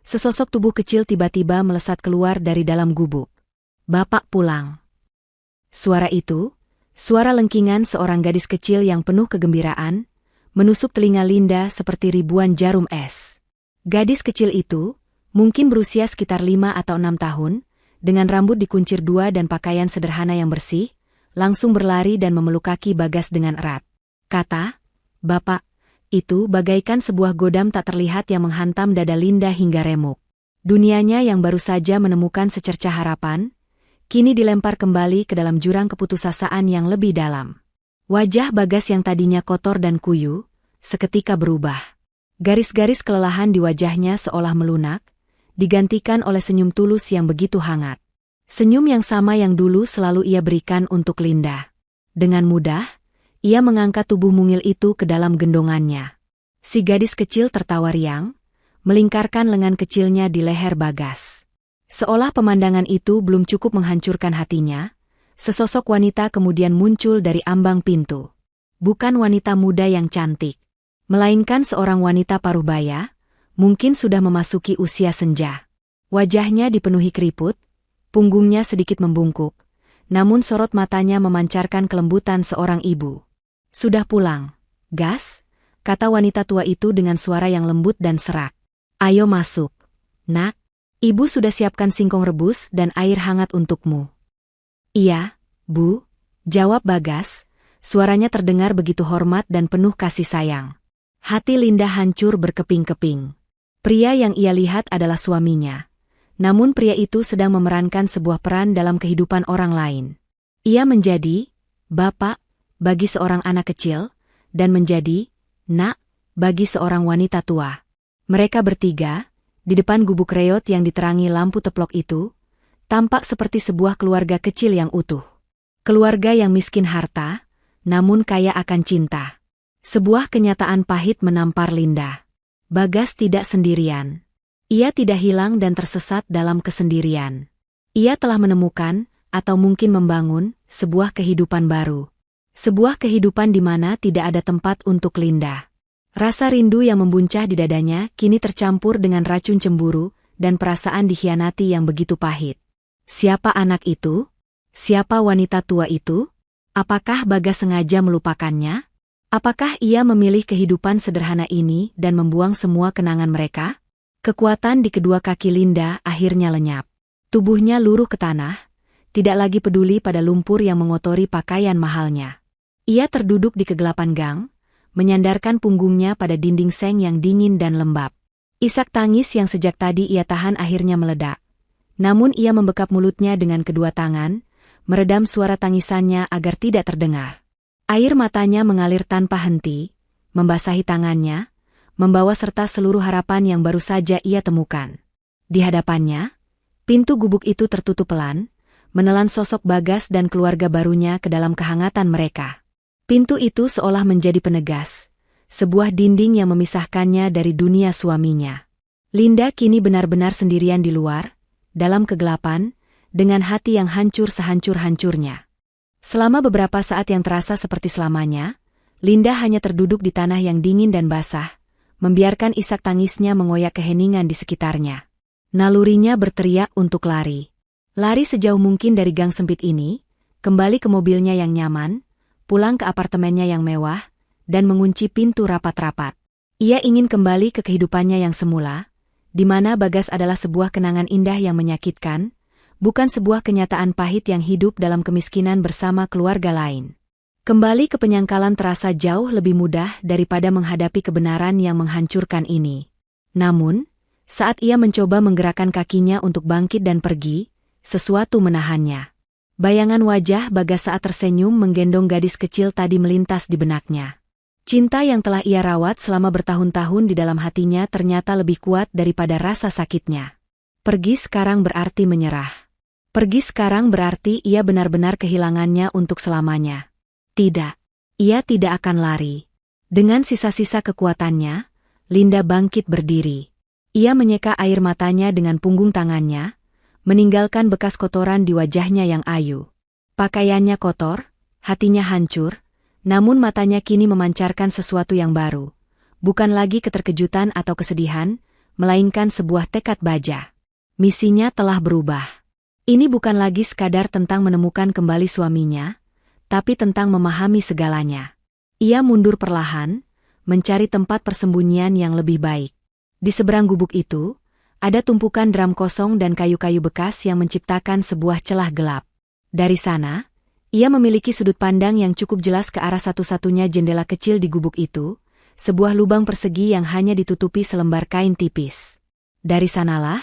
sesosok tubuh kecil tiba-tiba melesat keluar dari dalam gubuk. "Bapak pulang." Suara itu, suara lengkingan seorang gadis kecil yang penuh kegembiraan, menusuk telinga Linda seperti ribuan jarum es. Gadis kecil itu, mungkin berusia sekitar 5 atau 6 tahun, dengan rambut dikuncir dua dan pakaian sederhana yang bersih, langsung berlari dan memeluk kaki Bagas dengan erat. Kata, "Bapak," itu bagaikan sebuah godam tak terlihat yang menghantam dada Linda hingga remuk. Dunianya yang baru saja menemukan secercah harapan, kini dilempar kembali ke dalam jurang keputusasaan yang lebih dalam. Wajah Bagas yang tadinya kotor dan kuyu, seketika berubah. Garis-garis kelelahan di wajahnya seolah melunak, digantikan oleh senyum tulus yang begitu hangat. Senyum yang sama yang dulu selalu ia berikan untuk Linda. Dengan mudah, ia mengangkat tubuh mungil itu ke dalam gendongannya. Si gadis kecil tertawa riang, melingkarkan lengan kecilnya di leher Bagas. Seolah pemandangan itu belum cukup menghancurkan hatinya, sesosok wanita kemudian muncul dari ambang pintu. Bukan wanita muda yang cantik, melainkan seorang wanita parubaya, mungkin sudah memasuki usia senja. Wajahnya dipenuhi keriput, punggungnya sedikit membungkuk, namun sorot matanya memancarkan kelembutan seorang ibu. "Sudah pulang, Gas?" kata wanita tua itu dengan suara yang lembut dan serak. "Ayo masuk, Nak. Ibu sudah siapkan singkong rebus dan air hangat untukmu." "Iya, Bu," jawab Bagas, suaranya terdengar begitu hormat dan penuh kasih sayang. Hati Linda hancur berkeping-keping. Pria yang ia lihat adalah suaminya. Namun pria itu sedang memerankan sebuah peran dalam kehidupan orang lain. Ia menjadi bapak bagi seorang anak kecil, dan menjadi nak bagi seorang wanita tua. Mereka bertiga, di depan gubuk reot yang diterangi lampu teplok itu, tampak seperti sebuah keluarga kecil yang utuh. Keluarga yang miskin harta, namun kaya akan cinta. Sebuah kenyataan pahit menampar Linda. Bagas tidak sendirian. Ia tidak hilang dan tersesat dalam kesendirian. Ia telah menemukan, atau mungkin membangun, sebuah kehidupan baru. Sebuah kehidupan di mana tidak ada tempat untuk Linda. Rasa rindu yang membuncah di dadanya kini tercampur dengan racun cemburu dan perasaan dikhianati yang begitu pahit. Siapa anak itu? Siapa wanita tua itu? Apakah Bagas sengaja melupakannya? Apakah ia memilih kehidupan sederhana ini dan membuang semua kenangan mereka? Kekuatan di kedua kaki Linda akhirnya lenyap. Tubuhnya luruh ke tanah, tidak lagi peduli pada lumpur yang mengotori pakaian mahalnya. Ia terduduk di kegelapan gang, menyandarkan punggungnya pada dinding seng yang dingin dan lembab. Isak tangis yang sejak tadi ia tahan akhirnya meledak. Namun ia membekap mulutnya dengan kedua tangan, meredam suara tangisannya agar tidak terdengar. Air matanya mengalir tanpa henti, membasahi tangannya, membawa serta seluruh harapan yang baru saja ia temukan. Di hadapannya, pintu gubuk itu tertutup pelan, menelan sosok Bagas dan keluarga barunya ke dalam kehangatan mereka. Pintu itu seolah menjadi penegas, sebuah dinding yang memisahkannya dari dunia suaminya. Linda kini benar-benar sendirian di luar, dalam kegelapan, dengan hati yang hancur sehancur-hancurnya. Selama beberapa saat yang terasa seperti selamanya, Linda hanya terduduk di tanah yang dingin dan basah, membiarkan isak tangisnya mengoyak keheningan di sekitarnya. Nalurinya berteriak untuk lari. Lari sejauh mungkin dari gang sempit ini, kembali ke mobilnya yang nyaman, pulang ke apartemennya yang mewah, dan mengunci pintu rapat-rapat. Ia ingin kembali ke kehidupannya yang semula, di mana Bagas adalah sebuah kenangan indah yang menyakitkan, bukan sebuah kenyataan pahit yang hidup dalam kemiskinan bersama keluarga lain. Kembali ke penyangkalan terasa jauh lebih mudah daripada menghadapi kebenaran yang menghancurkan ini. Namun, saat ia mencoba menggerakkan kakinya untuk bangkit dan pergi, sesuatu menahannya. Bayangan wajah Bagas saat tersenyum menggendong gadis kecil tadi melintas di benaknya. Cinta yang telah ia rawat selama bertahun-tahun di dalam hatinya ternyata lebih kuat daripada rasa sakitnya. Pergi sekarang berarti menyerah. Pergi sekarang berarti ia benar-benar kehilangannya untuk selamanya. Tidak. Ia tidak akan lari. Dengan sisa-sisa kekuatannya, Linda bangkit berdiri. Ia menyeka air matanya dengan punggung tangannya, meninggalkan bekas kotoran di wajahnya yang ayu. Pakaiannya kotor, hatinya hancur, namun matanya kini memancarkan sesuatu yang baru. Bukan lagi keterkejutan atau kesedihan, melainkan sebuah tekad baja. Misinya telah berubah. Ini bukan lagi sekadar tentang menemukan kembali suaminya, tapi tentang memahami segalanya. Ia mundur perlahan, mencari tempat persembunyian yang lebih baik. Di seberang gubuk itu, ada tumpukan drum kosong dan kayu-kayu bekas yang menciptakan sebuah celah gelap. Dari sana, ia memiliki sudut pandang yang cukup jelas ke arah satu-satunya jendela kecil di gubuk itu, sebuah lubang persegi yang hanya ditutupi selembar kain tipis. Dari sanalah,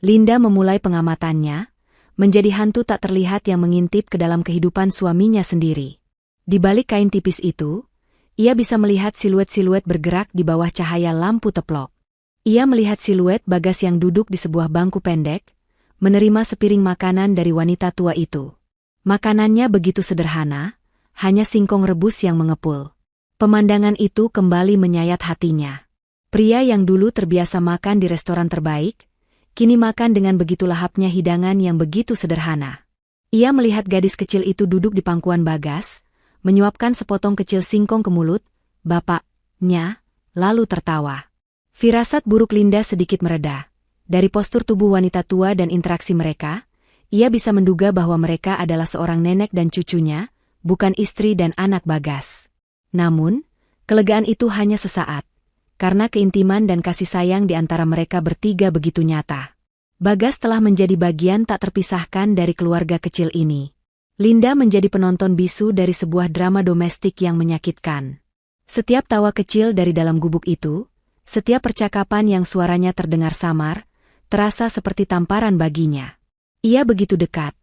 Linda memulai pengamatannya, menjadi hantu tak terlihat yang mengintip ke dalam kehidupan suaminya sendiri. Di balik kain tipis itu, ia bisa melihat siluet-siluet bergerak di bawah cahaya lampu teplok. Ia melihat siluet Bagas yang duduk di sebuah bangku pendek, menerima sepiring makanan dari wanita tua itu. Makanannya begitu sederhana, hanya singkong rebus yang mengepul. Pemandangan itu kembali menyayat hatinya. Pria yang dulu terbiasa makan di restoran terbaik, kini makan dengan begitu lahapnya hidangan yang begitu sederhana. Ia melihat gadis kecil itu duduk di pangkuan Bagas, menyuapkan sepotong kecil singkong ke mulut, bapaknya, lalu tertawa. Firasat buruk Linda sedikit mereda. Dari postur tubuh wanita tua dan interaksi mereka, ia bisa menduga bahwa mereka adalah seorang nenek dan cucunya, bukan istri dan anak Bagas. Namun, kelegaan itu hanya sesaat, karena keintiman dan kasih sayang di antara mereka bertiga begitu nyata. Bagas telah menjadi bagian tak terpisahkan dari keluarga kecil ini. Linda menjadi penonton bisu dari sebuah drama domestik yang menyakitkan. Setiap tawa kecil dari dalam gubuk itu, setiap percakapan yang suaranya terdengar samar, terasa seperti tamparan baginya. Ia begitu dekat,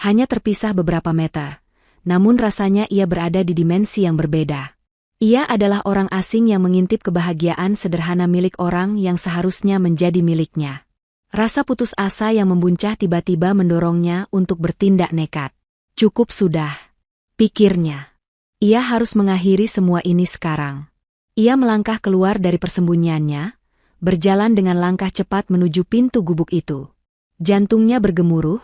hanya terpisah beberapa meter, namun rasanya ia berada di dimensi yang berbeda. Ia adalah orang asing yang mengintip kebahagiaan sederhana milik orang yang seharusnya menjadi miliknya. Rasa putus asa yang membuncah tiba-tiba mendorongnya untuk bertindak nekat. Cukup sudah, pikirnya. Ia harus mengakhiri semua ini sekarang. Ia melangkah keluar dari persembunyiannya, berjalan dengan langkah cepat menuju pintu gubuk itu. Jantungnya bergemuruh,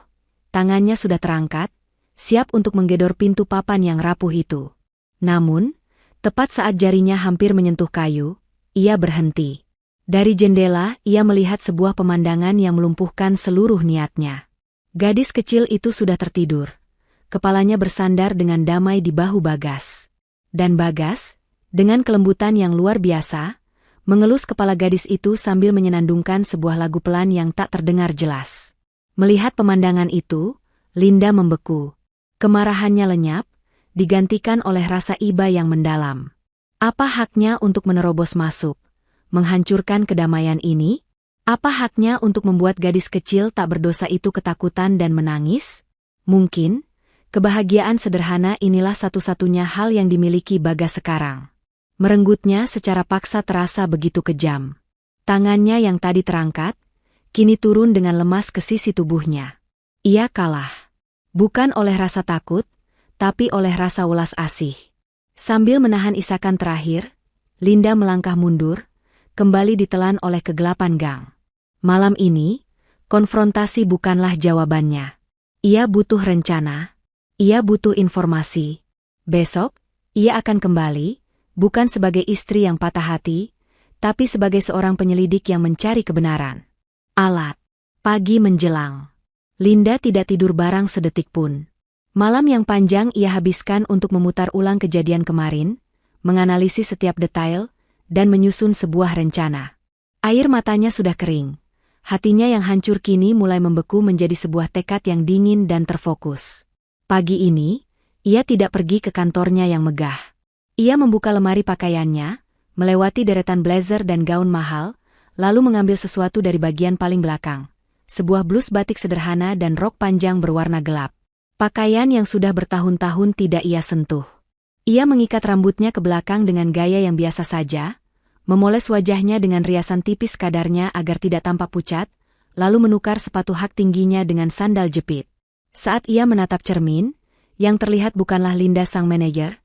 tangannya sudah terangkat, siap untuk menggedor pintu papan yang rapuh itu. Namun, tepat saat jarinya hampir menyentuh kayu, ia berhenti. Dari jendela, ia melihat sebuah pemandangan yang melumpuhkan seluruh niatnya. Gadis kecil itu sudah tertidur. Kepalanya bersandar dengan damai di bahu Bagas. Dan Bagas, dengan kelembutan yang luar biasa, mengelus kepala gadis itu sambil menyenandungkan sebuah lagu pelan yang tak terdengar jelas. Melihat pemandangan itu, Linda membeku. Kemarahannya lenyap, digantikan oleh rasa iba yang mendalam. Apa haknya untuk menerobos masuk, menghancurkan kedamaian ini? Apa haknya untuk membuat gadis kecil tak berdosa itu ketakutan dan menangis? Mungkin, kebahagiaan sederhana inilah satu-satunya hal yang dimiliki Bagas sekarang. Merenggutnya secara paksa terasa begitu kejam. Tangannya yang tadi terangkat, kini turun dengan lemas ke sisi tubuhnya. Ia kalah. Bukan oleh rasa takut, tapi oleh rasa welas asih. Sambil menahan isakan terakhir, Linda melangkah mundur, kembali ditelan oleh kegelapan gang. Malam ini, konfrontasi bukanlah jawabannya. Ia butuh rencana. Ia butuh informasi. Besok, ia akan kembali, bukan sebagai istri yang patah hati, tapi sebagai seorang penyelidik yang mencari kebenaran. Alat. Pagi menjelang. Linda tidak tidur barang sedetik pun. Malam yang panjang ia habiskan untuk memutar ulang kejadian kemarin, menganalisis setiap detail, dan menyusun sebuah rencana. Air matanya sudah kering. Hatinya yang hancur kini mulai membeku menjadi sebuah tekad yang dingin dan terfokus. Pagi ini, ia tidak pergi ke kantornya yang megah. Ia membuka lemari pakaiannya, melewati deretan blazer dan gaun mahal, lalu mengambil sesuatu dari bagian paling belakang. sebuah blus batik sederhana dan rok panjang berwarna gelap. Pakaian yang sudah bertahun-tahun tidak ia sentuh. Ia mengikat rambutnya ke belakang dengan gaya yang biasa saja, memoles wajahnya dengan riasan tipis kadarnya agar tidak tampak pucat, lalu menukar sepatu hak tingginya dengan sandal jepit. Saat ia menatap cermin, yang terlihat bukanlah Linda sang manajer,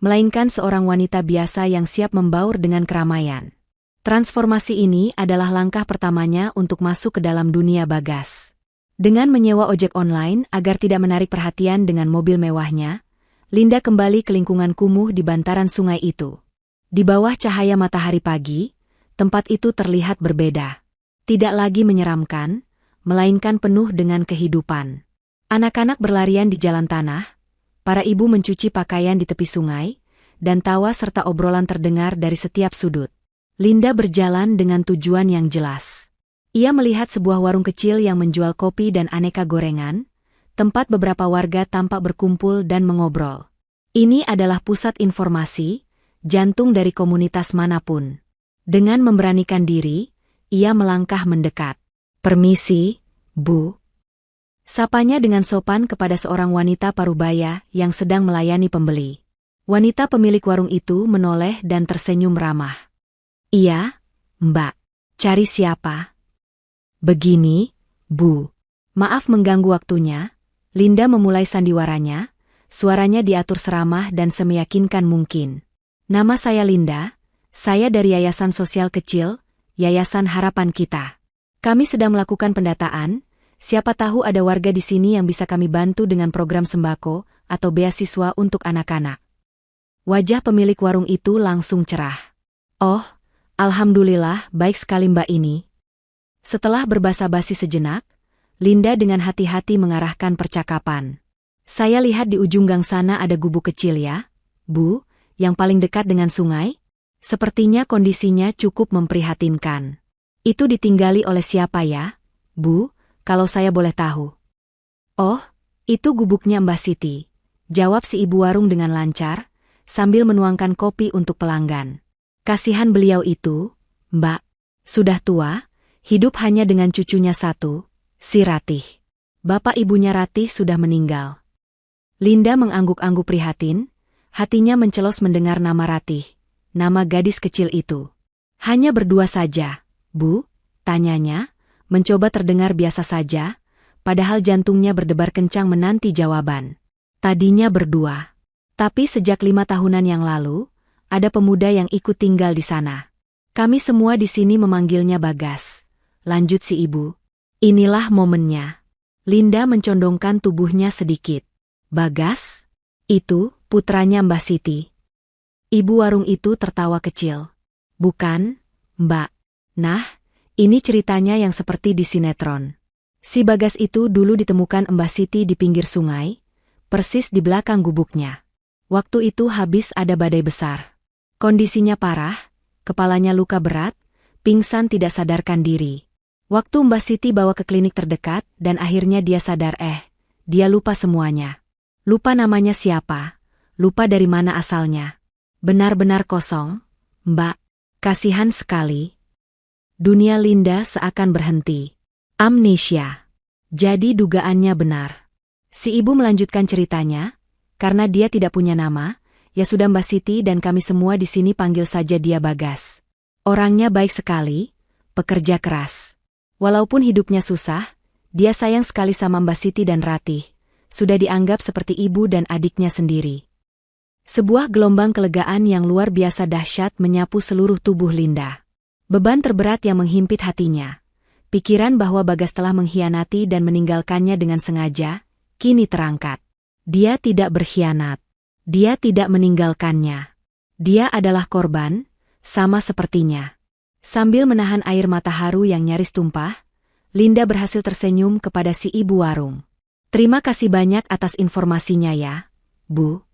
melainkan seorang wanita biasa yang siap membaur dengan keramaian. Transformasi ini adalah langkah pertamanya untuk masuk ke dalam dunia Bagas. Dengan menyewa ojek online agar tidak menarik perhatian dengan mobil mewahnya, Linda kembali ke lingkungan kumuh di bantaran sungai itu. Di bawah cahaya matahari pagi, tempat itu terlihat berbeda. Tidak lagi menyeramkan, melainkan penuh dengan kehidupan. Anak-anak berlarian di jalan tanah, para ibu mencuci pakaian di tepi sungai, dan tawa serta obrolan terdengar dari setiap sudut. Linda berjalan dengan tujuan yang jelas. Ia melihat sebuah warung kecil yang menjual kopi dan aneka gorengan, tempat beberapa warga tampak berkumpul dan mengobrol. Ini adalah pusat informasi, jantung dari komunitas manapun. Dengan memberanikan diri, ia melangkah mendekat. "Permisi, Bu." Sapanya dengan sopan kepada seorang wanita parubaya yang sedang melayani pembeli. Wanita pemilik warung itu menoleh dan tersenyum ramah. "Iya, Mbak. Cari siapa?" "Begini, Bu. Maaf mengganggu waktunya." Linda memulai sandiwaranya, suaranya diatur seramah dan semeyakinkan mungkin. "Nama saya Linda, saya dari Yayasan Sosial Kecil, Yayasan Harapan Kita. Kami sedang melakukan pendataan. Siapa tahu ada warga di sini yang bisa kami bantu dengan program sembako atau beasiswa untuk anak-anak." Wajah pemilik warung itu langsung cerah. "Oh, alhamdulillah, baik sekali Mbak ini." Setelah berbasa-basi sejenak, Linda dengan hati-hati mengarahkan percakapan. "Saya lihat di ujung gang sana ada gubuk kecil ya, Bu, yang paling dekat dengan sungai. Sepertinya kondisinya cukup memprihatinkan. Itu ditinggali oleh siapa ya, Bu? Kalau saya boleh tahu." "Oh, itu gubuknya Mbah Siti," jawab si ibu warung dengan lancar, sambil menuangkan kopi untuk pelanggan. "Kasihan beliau itu, Mbak. Sudah tua, hidup hanya dengan cucunya satu, si Ratih. Bapak ibunya Ratih sudah meninggal." Linda mengangguk-angguk prihatin, hatinya mencelos mendengar nama Ratih, nama gadis kecil itu. "Hanya berdua saja, Bu?" tanyanya, mencoba terdengar biasa saja, padahal jantungnya berdebar kencang menanti jawaban. "Tadinya berdua. Tapi sejak 5 tahunan yang lalu, ada pemuda yang ikut tinggal di sana. Kami semua di sini memanggilnya Bagas," lanjut si ibu. "Inilah momennya." Linda mencondongkan tubuhnya sedikit. "Bagas? Itu putranya Mbah Siti." Ibu warung itu tertawa kecil. "Bukan, Mbak. Nah, ini ceritanya yang seperti di sinetron. Si Bagas itu dulu ditemukan Mbah Siti di pinggir sungai, persis di belakang gubuknya. Waktu itu habis ada badai besar. Kondisinya parah, kepalanya luka berat, pingsan tidak sadarkan diri. Waktu Mbah Siti bawa ke klinik terdekat dan akhirnya dia sadar dia lupa semuanya. Lupa namanya siapa, lupa dari mana asalnya. Benar-benar kosong, Mbak. Kasihan sekali." Dunia Linda seakan berhenti. Amnesia. Jadi dugaannya benar. Si ibu melanjutkan ceritanya, "Karena dia tidak punya nama, ya sudah Mbak Siti dan kami semua di sini panggil saja dia Bagas. Orangnya baik sekali, pekerja keras. Walaupun hidupnya susah, dia sayang sekali sama Mbak Siti dan Ratih, sudah dianggap seperti ibu dan adiknya sendiri." Sebuah gelombang kelegaan yang luar biasa dahsyat menyapu seluruh tubuh Linda. Beban terberat yang menghimpit hatinya. Pikiran bahwa Bagas telah mengkhianati dan meninggalkannya dengan sengaja, kini terangkat. Dia tidak berkhianat. Dia tidak meninggalkannya. Dia adalah korban, sama sepertinya. Sambil menahan air mata haru yang nyaris tumpah, Linda berhasil tersenyum kepada si ibu warung. "Terima kasih banyak atas informasinya ya, Bu."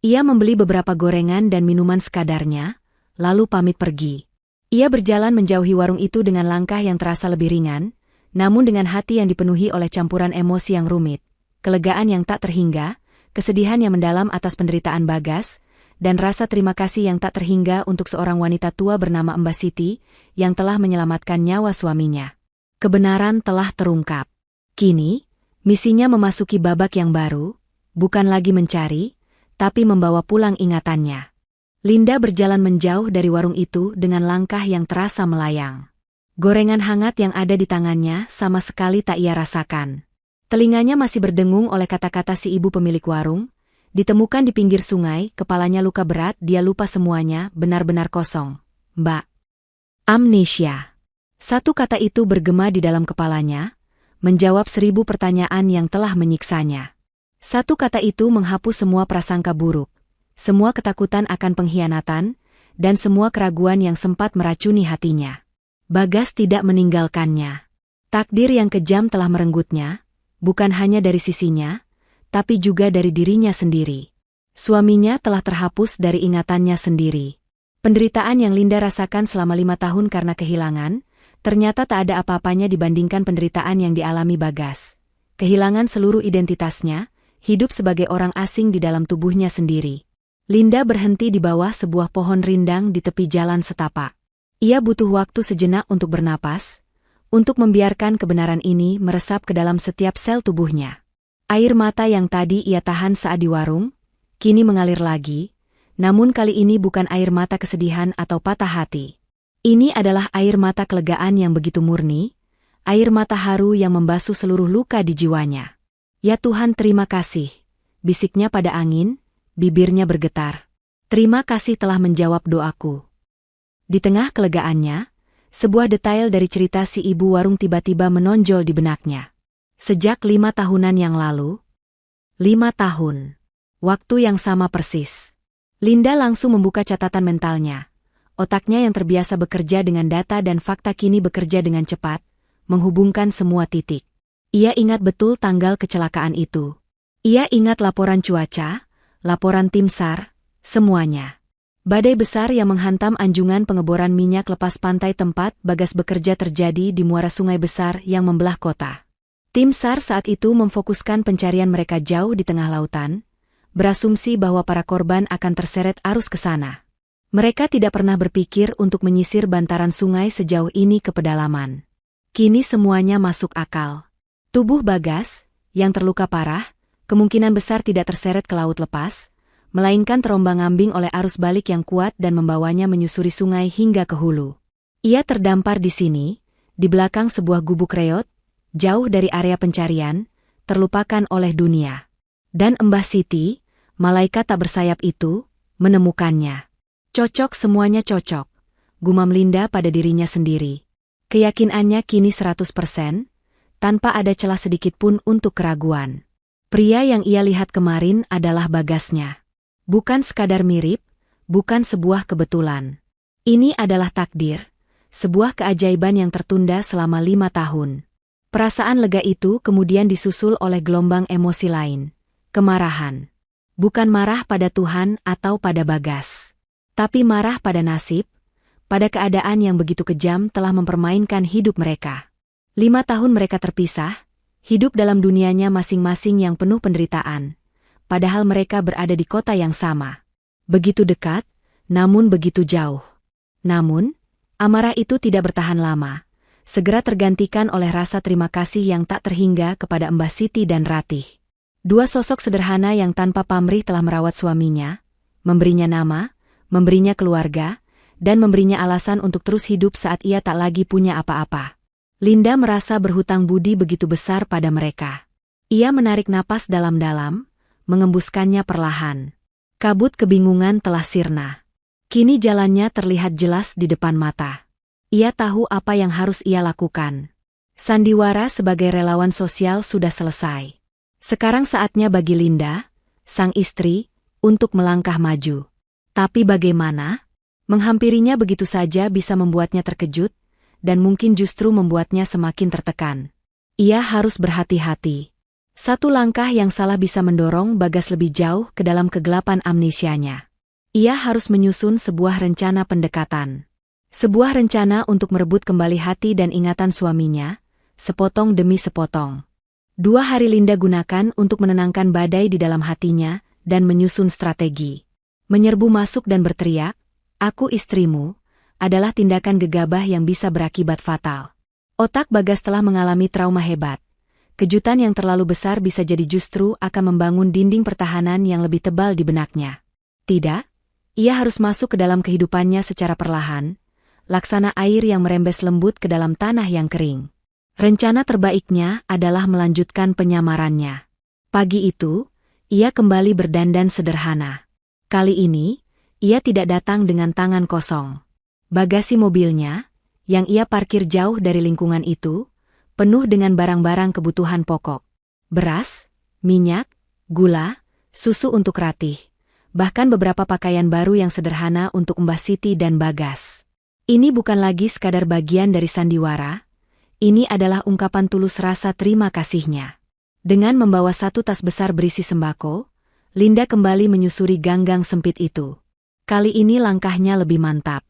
Ia membeli beberapa gorengan dan minuman sekadarnya, lalu pamit pergi. Ia berjalan menjauhi warung itu dengan langkah yang terasa lebih ringan, namun dengan hati yang dipenuhi oleh campuran emosi yang rumit, kelegaan yang tak terhingga, kesedihan yang mendalam atas penderitaan Bagas, dan rasa terima kasih yang tak terhingga untuk seorang wanita tua bernama Mbak Siti, yang telah menyelamatkan nyawa suaminya. Kebenaran telah terungkap. Kini, misinya memasuki babak yang baru, bukan lagi mencari, tapi membawa pulang ingatannya. Linda berjalan menjauh dari warung itu dengan langkah yang terasa melayang. Gorengan hangat yang ada di tangannya sama sekali tak ia rasakan. Telinganya masih berdengung oleh kata-kata si ibu pemilik warung. Ditemukan di pinggir sungai, kepalanya luka berat, dia lupa semuanya, benar-benar kosong. Mbak. Amnesia. Satu kata itu bergema di dalam kepalanya, menjawab 1000 pertanyaan yang telah menyiksanya. Satu kata itu menghapus semua prasangka buruk, semua ketakutan akan pengkhianatan, dan semua keraguan yang sempat meracuni hatinya. Bagas tidak meninggalkannya. Takdir yang kejam telah merenggutnya, bukan hanya dari sisinya, tapi juga dari dirinya sendiri. Suaminya telah terhapus dari ingatannya sendiri. Penderitaan yang Linda rasakan selama 5 tahun karena kehilangan, ternyata tak ada apa-apanya dibandingkan penderitaan yang dialami Bagas. Kehilangan seluruh identitasnya, hidup sebagai orang asing di dalam tubuhnya sendiri. Linda berhenti di bawah sebuah pohon rindang di tepi jalan setapak. Ia butuh waktu sejenak untuk bernapas, untuk membiarkan kebenaran ini meresap ke dalam setiap sel tubuhnya. Air mata yang tadi ia tahan saat di warung, kini mengalir lagi, namun kali ini bukan air mata kesedihan atau patah hati. Ini adalah air mata kelegaan yang begitu murni, air mata haru yang membasuh seluruh luka di jiwanya. Ya Tuhan, terima kasih, bisiknya pada angin, bibirnya bergetar. Terima kasih telah menjawab doaku. Di tengah kelegaannya, sebuah detail dari cerita si ibu warung tiba-tiba menonjol di benaknya. Sejak 5 tahunan yang lalu, 5 tahun, waktu yang sama persis. Linda langsung membuka catatan mentalnya. Otaknya yang terbiasa bekerja dengan data dan fakta kini bekerja dengan cepat, menghubungkan semua titik. Ia ingat betul tanggal kecelakaan itu. Ia ingat laporan cuaca, laporan tim SAR, semuanya. Badai besar yang menghantam anjungan pengeboran minyak lepas pantai tempat Bagas bekerja terjadi di muara sungai besar yang membelah kota. Tim SAR saat itu memfokuskan pencarian mereka jauh di tengah lautan, berasumsi bahwa para korban akan terseret arus ke sana. Mereka tidak pernah berpikir untuk menyisir bantaran sungai sejauh ini ke pedalaman. Kini semuanya masuk akal. Tubuh Bagas, yang terluka parah, kemungkinan besar tidak terseret ke laut lepas, melainkan terombang-ambing oleh arus balik yang kuat dan membawanya menyusuri sungai hingga ke hulu. Ia terdampar di sini, di belakang sebuah gubuk reot, jauh dari area pencarian, terlupakan oleh dunia. Dan Mbah Siti, malaikat tak bersayap itu, menemukannya. Cocok, semuanya cocok, gumam Linda pada dirinya sendiri. Keyakinannya kini 100%, tanpa ada celah sedikit pun untuk keraguan. Pria yang ia lihat kemarin adalah Bagasnya. Bukan sekadar mirip, bukan sebuah kebetulan. Ini adalah takdir, sebuah keajaiban yang tertunda selama 5 tahun. Perasaan lega itu kemudian disusul oleh gelombang emosi lain, kemarahan. Bukan marah pada Tuhan atau pada Bagas, tapi marah pada nasib, pada keadaan yang begitu kejam telah mempermainkan hidup mereka. 5 tahun mereka terpisah, hidup dalam dunianya masing-masing yang penuh penderitaan, padahal mereka berada di kota yang sama. Begitu dekat, namun begitu jauh. Namun, amarah itu tidak bertahan lama, segera tergantikan oleh rasa terima kasih yang tak terhingga kepada Mbah Siti dan Ratih. 2 sosok sederhana yang tanpa pamrih telah merawat suaminya, memberinya nama, memberinya keluarga, dan memberinya alasan untuk terus hidup saat ia tak lagi punya apa-apa. Linda merasa berhutang budi begitu besar pada mereka. Ia menarik napas dalam-dalam, mengembuskannya perlahan. Kabut kebingungan telah sirna. Kini jalannya terlihat jelas di depan mata. Ia tahu apa yang harus ia lakukan. Sandiwara sebagai relawan sosial sudah selesai. Sekarang saatnya bagi Linda, sang istri, untuk melangkah maju. Tapi bagaimana? Menghampirinya begitu saja bisa membuatnya terkejut, dan mungkin justru membuatnya semakin tertekan. Ia harus berhati-hati. Satu langkah yang salah bisa mendorong Bagas lebih jauh ke dalam kegelapan amnesianya. Ia harus menyusun sebuah rencana pendekatan. Sebuah rencana untuk merebut kembali hati dan ingatan suaminya, sepotong demi sepotong. 2 hari Linda gunakan untuk menenangkan badai di dalam hatinya dan menyusun strategi. Menyerbu masuk dan berteriak, "Aku istrimu," adalah tindakan gegabah yang bisa berakibat fatal. Otak Bagas telah mengalami trauma hebat. Kejutan yang terlalu besar bisa jadi justru akan membangun dinding pertahanan yang lebih tebal di benaknya. Tidak, ia harus masuk ke dalam kehidupannya secara perlahan, laksana air yang merembes lembut ke dalam tanah yang kering. Rencana terbaiknya adalah melanjutkan penyamarannya. Pagi itu, ia kembali berdandan sederhana. Kali ini, ia tidak datang dengan tangan kosong. Bagasi mobilnya, yang ia parkir jauh dari lingkungan itu, penuh dengan barang-barang kebutuhan pokok. Beras, minyak, gula, susu untuk Ratih, bahkan beberapa pakaian baru yang sederhana untuk Mbah Siti dan Bagas. Ini bukan lagi sekadar bagian dari sandiwara, ini adalah ungkapan tulus rasa terima kasihnya. Dengan membawa satu tas besar berisi sembako, Linda kembali menyusuri gang-gang sempit itu. Kali ini langkahnya lebih mantap.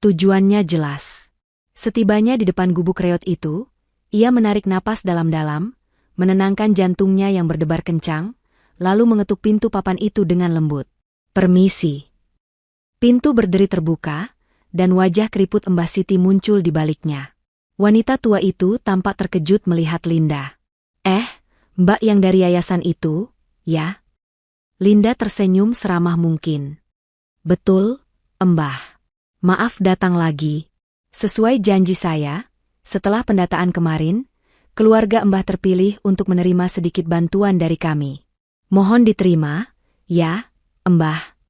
Tujuannya jelas. Setibanya di depan gubuk reot itu, ia menarik napas dalam-dalam, menenangkan jantungnya yang berdebar kencang, lalu mengetuk pintu papan itu dengan lembut. "Permisi." Pintu berderi terbuka, dan wajah keriput Mbah Siti muncul di baliknya. Wanita tua itu tampak terkejut melihat Linda. Mbak yang dari yayasan itu, ya?" Linda tersenyum seramah mungkin. "Betul, Mbah. Maaf datang lagi. Sesuai janji saya, setelah pendataan kemarin, keluarga Mbah terpilih untuk menerima sedikit bantuan dari kami. Mohon diterima, ya, Mbah."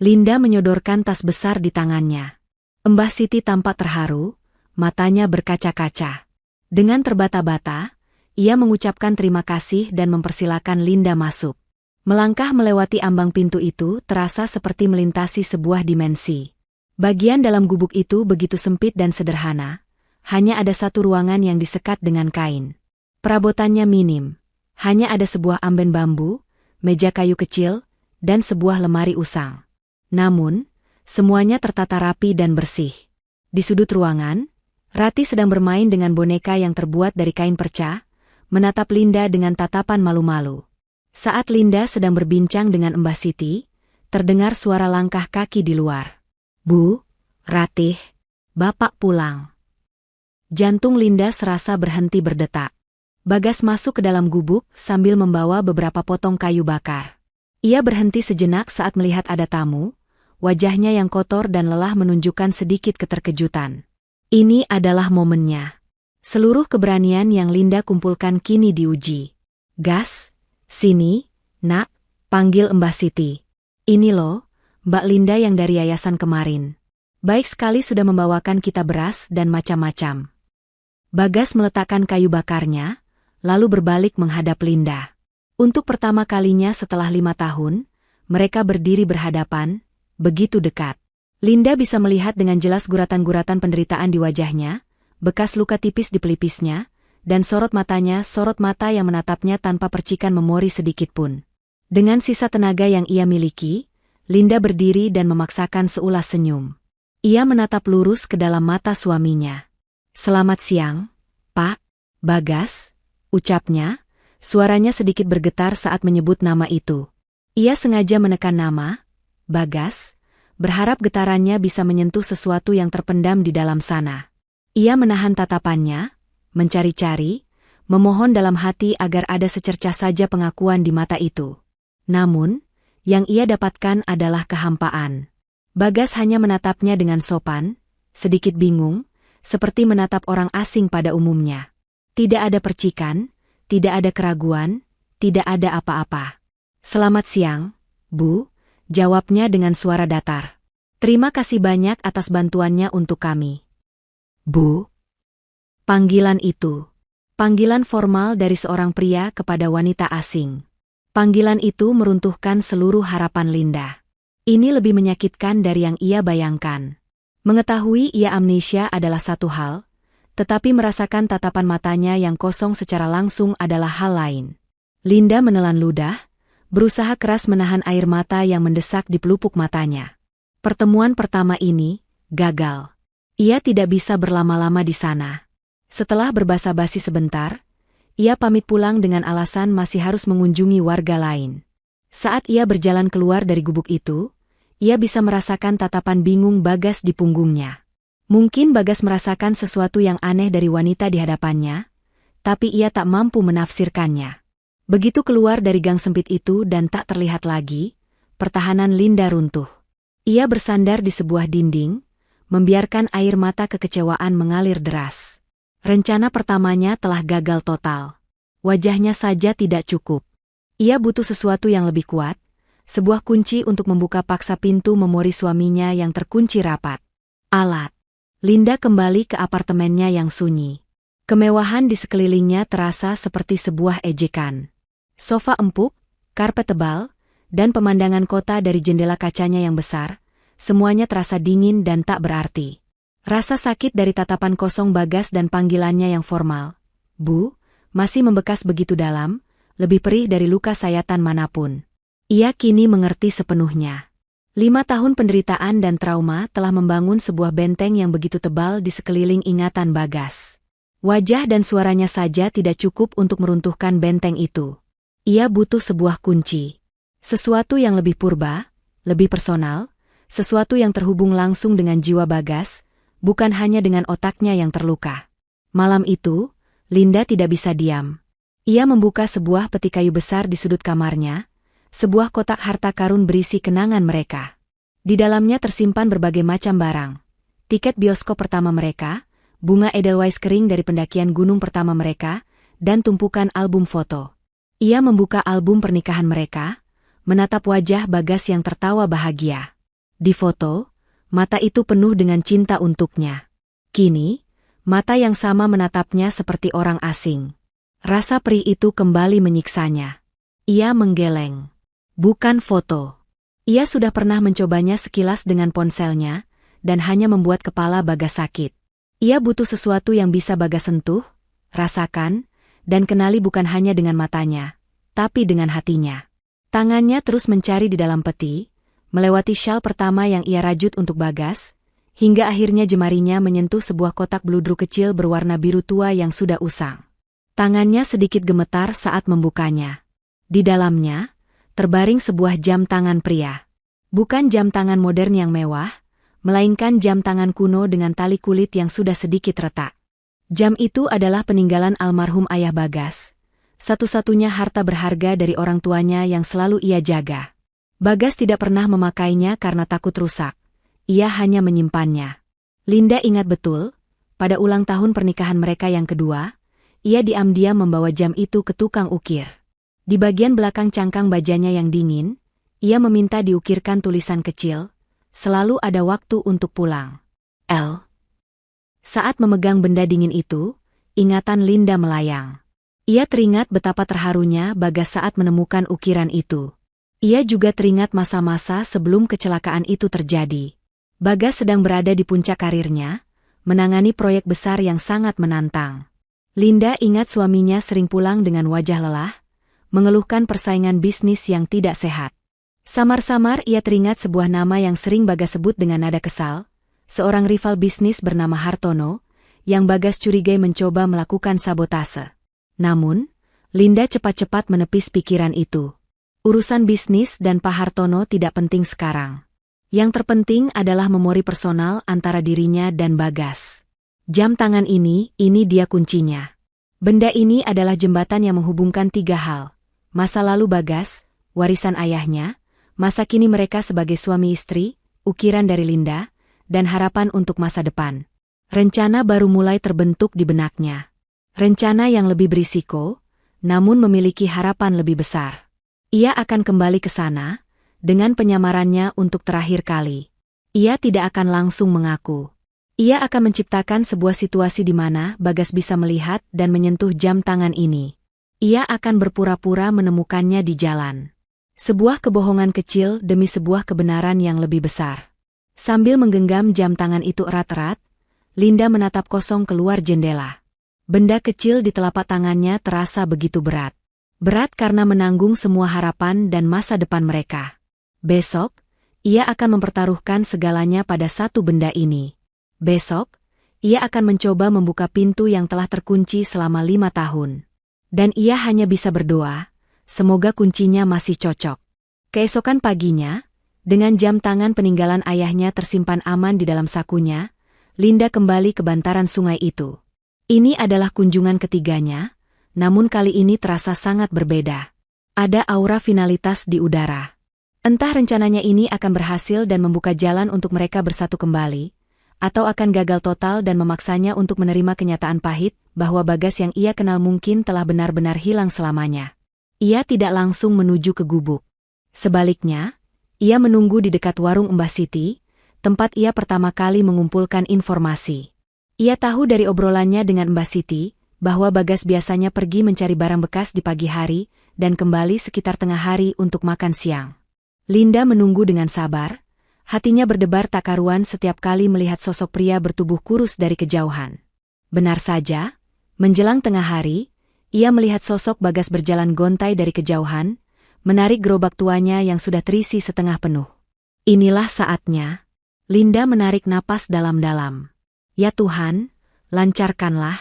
Linda menyodorkan tas besar di tangannya. Mbah Siti tampak terharu, matanya berkaca-kaca. Dengan terbata-bata, ia mengucapkan terima kasih dan mempersilakan Linda masuk. Melangkah melewati ambang pintu itu terasa seperti melintasi sebuah dimensi. Bagian dalam gubuk itu begitu sempit dan sederhana, hanya ada satu ruangan yang disekat dengan kain. Perabotannya minim, hanya ada sebuah amben bambu, meja kayu kecil, dan sebuah lemari usang. Namun, semuanya tertata rapi dan bersih. Di sudut ruangan, Ratih sedang bermain dengan boneka yang terbuat dari kain perca, menatap Linda dengan tatapan malu-malu. Saat Linda sedang berbincang dengan Mbah Siti, terdengar suara langkah kaki di luar. "Bu, Ratih, Bapak pulang." Jantung Linda serasa berhenti berdetak. Bagas masuk ke dalam gubuk sambil membawa beberapa potong kayu bakar. Ia berhenti sejenak saat melihat ada tamu, wajahnya yang kotor dan lelah menunjukkan sedikit keterkejutan. Ini adalah momennya. Seluruh keberanian yang Linda kumpulkan kini diuji. "Gas, sini, nak," panggil Mbah Siti. "Ini loh, Mbak Linda yang dari yayasan kemarin. Baik sekali sudah membawakan kita beras dan macam-macam." Bagas meletakkan kayu bakarnya, lalu berbalik menghadap Linda. Untuk pertama kalinya setelah 5 tahun, mereka berdiri berhadapan, begitu dekat. Linda bisa melihat dengan jelas guratan-guratan penderitaan di wajahnya, bekas luka tipis di pelipisnya, dan sorot mata yang menatapnya tanpa percikan memori sedikit pun. Dengan sisa tenaga yang ia miliki, Linda berdiri dan memaksakan seulas senyum. Ia menatap lurus ke dalam mata suaminya. "Selamat siang, Pak Bagas," ucapnya, suaranya sedikit bergetar saat menyebut nama itu. Ia sengaja menekan nama, Bagas, berharap getarannya bisa menyentuh sesuatu yang terpendam di dalam sana. Ia menahan tatapannya, mencari-cari, memohon dalam hati agar ada secercah saja pengakuan di mata itu. Namun, yang ia dapatkan adalah kehampaan. Bagas hanya menatapnya dengan sopan, sedikit bingung, seperti menatap orang asing pada umumnya. Tidak ada percikan, tidak ada keraguan, tidak ada apa-apa. "Selamat siang, Bu," jawabnya dengan suara datar. "Terima kasih banyak atas bantuannya untuk kami." "Bu." Panggilan itu. Panggilan formal dari seorang pria kepada wanita asing. Panggilan itu meruntuhkan seluruh harapan Linda. Ini lebih menyakitkan dari yang ia bayangkan. Mengetahui ia amnesia adalah satu hal, tetapi merasakan tatapan matanya yang kosong secara langsung adalah hal lain. Linda menelan ludah, berusaha keras menahan air mata yang mendesak di pelupuk matanya. Pertemuan pertama ini gagal. Ia tidak bisa berlama-lama di sana. Setelah berbasa-basi sebentar, ia pamit pulang dengan alasan masih harus mengunjungi warga lain. Saat ia berjalan keluar dari gubuk itu, ia bisa merasakan tatapan bingung Bagas di punggungnya. Mungkin Bagas merasakan sesuatu yang aneh dari wanita di hadapannya, tapi ia tak mampu menafsirkannya. Begitu keluar dari gang sempit itu dan tak terlihat lagi, pertahanan Linda runtuh. Ia bersandar di sebuah dinding, membiarkan air mata kekecewaan mengalir deras. Rencana pertamanya telah gagal total. Wajahnya saja tidak cukup. Ia butuh sesuatu yang lebih kuat, sebuah kunci untuk membuka paksa pintu memori suaminya yang terkunci rapat. Alat. Linda kembali ke apartemennya yang sunyi. Kemewahan di sekelilingnya terasa seperti sebuah ejekan. Sofa empuk, karpet tebal, dan pemandangan kota dari jendela kacanya yang besar, semuanya terasa dingin dan tak berarti. Rasa sakit dari tatapan kosong Bagas dan panggilannya yang formal, "Bu," masih membekas begitu dalam, lebih perih dari luka sayatan manapun. Ia kini mengerti sepenuhnya. 5 tahun penderitaan dan trauma telah membangun sebuah benteng yang begitu tebal di sekeliling ingatan Bagas. Wajah dan suaranya saja tidak cukup untuk meruntuhkan benteng itu. Ia butuh sebuah kunci. Sesuatu yang lebih purba, lebih personal, sesuatu yang terhubung langsung dengan jiwa Bagas, bukan hanya dengan otaknya yang terluka. Malam itu, Linda tidak bisa diam. Ia membuka sebuah peti kayu besar di sudut kamarnya, sebuah kotak harta karun berisi kenangan mereka. Di dalamnya tersimpan berbagai macam barang. Tiket bioskop pertama mereka, bunga Edelweiss kering dari pendakian gunung pertama mereka, dan tumpukan album foto. Ia membuka album pernikahan mereka, menatap wajah Bagas yang tertawa bahagia. Di foto, mata itu penuh dengan cinta untuknya. Kini, mata yang sama menatapnya seperti orang asing. Rasa perih itu kembali menyiksanya. Ia menggeleng. Bukan foto. Ia sudah pernah mencobanya sekilas dengan ponselnya, dan hanya membuat kepala Bagas sakit. Ia butuh sesuatu yang bisa Bagas sentuh, rasakan, dan kenali bukan hanya dengan matanya, tapi dengan hatinya. Tangannya terus mencari di dalam peti, melewati syal pertama yang ia rajut untuk Bagas, hingga akhirnya jemarinya menyentuh sebuah kotak bludru kecil berwarna biru tua yang sudah usang. Tangannya sedikit gemetar saat membukanya. Di dalamnya, terbaring sebuah jam tangan pria. Bukan jam tangan modern yang mewah, melainkan jam tangan kuno dengan tali kulit yang sudah sedikit retak. Jam itu adalah peninggalan almarhum ayah Bagas, satu-satunya harta berharga dari orang tuanya yang selalu ia jaga. Bagas tidak pernah memakainya karena takut rusak. Ia hanya menyimpannya. Linda ingat betul, pada ulang tahun pernikahan mereka yang kedua, ia diam-diam membawa jam itu ke tukang ukir. Di bagian belakang cangkang bajanya yang dingin, ia meminta diukirkan tulisan kecil, "Selalu ada waktu untuk pulang. L." Saat memegang benda dingin itu, ingatan Linda melayang. Ia teringat betapa terharunya Bagas saat menemukan ukiran itu. Ia juga teringat masa-masa sebelum kecelakaan itu terjadi. Bagas sedang berada di puncak karirnya, menangani proyek besar yang sangat menantang. Linda ingat suaminya sering pulang dengan wajah lelah, mengeluhkan persaingan bisnis yang tidak sehat. Samar-samar ia teringat sebuah nama yang sering Bagas sebut dengan nada kesal, seorang rival bisnis bernama Hartono, yang Bagas curigai mencoba melakukan sabotase. Namun, Linda cepat-cepat menepis pikiran itu. Urusan bisnis dan Pak Hartono tidak penting sekarang. Yang terpenting adalah memori personal antara dirinya dan Bagas. Jam tangan ini dia kuncinya. Benda ini adalah jembatan yang menghubungkan 3 hal. Masa lalu Bagas, warisan ayahnya, masa kini mereka sebagai suami istri, ukiran dari Linda, dan harapan untuk masa depan. Rencana baru mulai terbentuk di benaknya. Rencana yang lebih berisiko, namun memiliki harapan lebih besar. Ia akan kembali ke sana, dengan penyamarannya untuk terakhir kali. Ia tidak akan langsung mengaku. Ia akan menciptakan sebuah situasi di mana Bagas bisa melihat dan menyentuh jam tangan ini. Ia akan berpura-pura menemukannya di jalan. Sebuah kebohongan kecil demi sebuah kebenaran yang lebih besar. Sambil menggenggam jam tangan itu erat-erat, Linda menatap kosong keluar jendela. Benda kecil di telapak tangannya terasa begitu berat. Berat karena menanggung semua harapan dan masa depan mereka. Besok, ia akan mempertaruhkan segalanya pada satu benda ini. Besok, ia akan mencoba membuka pintu yang telah terkunci selama 5 tahun. Dan ia hanya bisa berdoa, semoga kuncinya masih cocok. Keesokan paginya, dengan jam tangan peninggalan ayahnya tersimpan aman di dalam sakunya, Linda kembali ke bantaran sungai itu. Ini adalah kunjungan ketiganya, namun kali ini terasa sangat berbeda. Ada aura finalitas di udara. Entah rencananya ini akan berhasil dan membuka jalan untuk mereka bersatu kembali, atau akan gagal total dan memaksanya untuk menerima kenyataan pahit bahwa Bagas yang ia kenal mungkin telah benar-benar hilang selamanya. Ia tidak langsung menuju ke gubuk. Sebaliknya, ia menunggu di dekat warung Mbah Siti, tempat ia pertama kali mengumpulkan informasi. Ia tahu dari obrolannya dengan Mbah Siti, bahwa Bagas biasanya pergi mencari barang bekas di pagi hari, dan kembali sekitar tengah hari untuk makan siang. Linda menunggu dengan sabar, hatinya berdebar tak karuan setiap kali melihat sosok pria bertubuh kurus dari kejauhan. Benar saja, menjelang tengah hari, ia melihat sosok Bagas berjalan gontai dari kejauhan, menarik gerobak tuanya yang sudah terisi setengah penuh. Inilah saatnya. Linda menarik napas dalam-dalam. Ya Tuhan, lancarkanlah,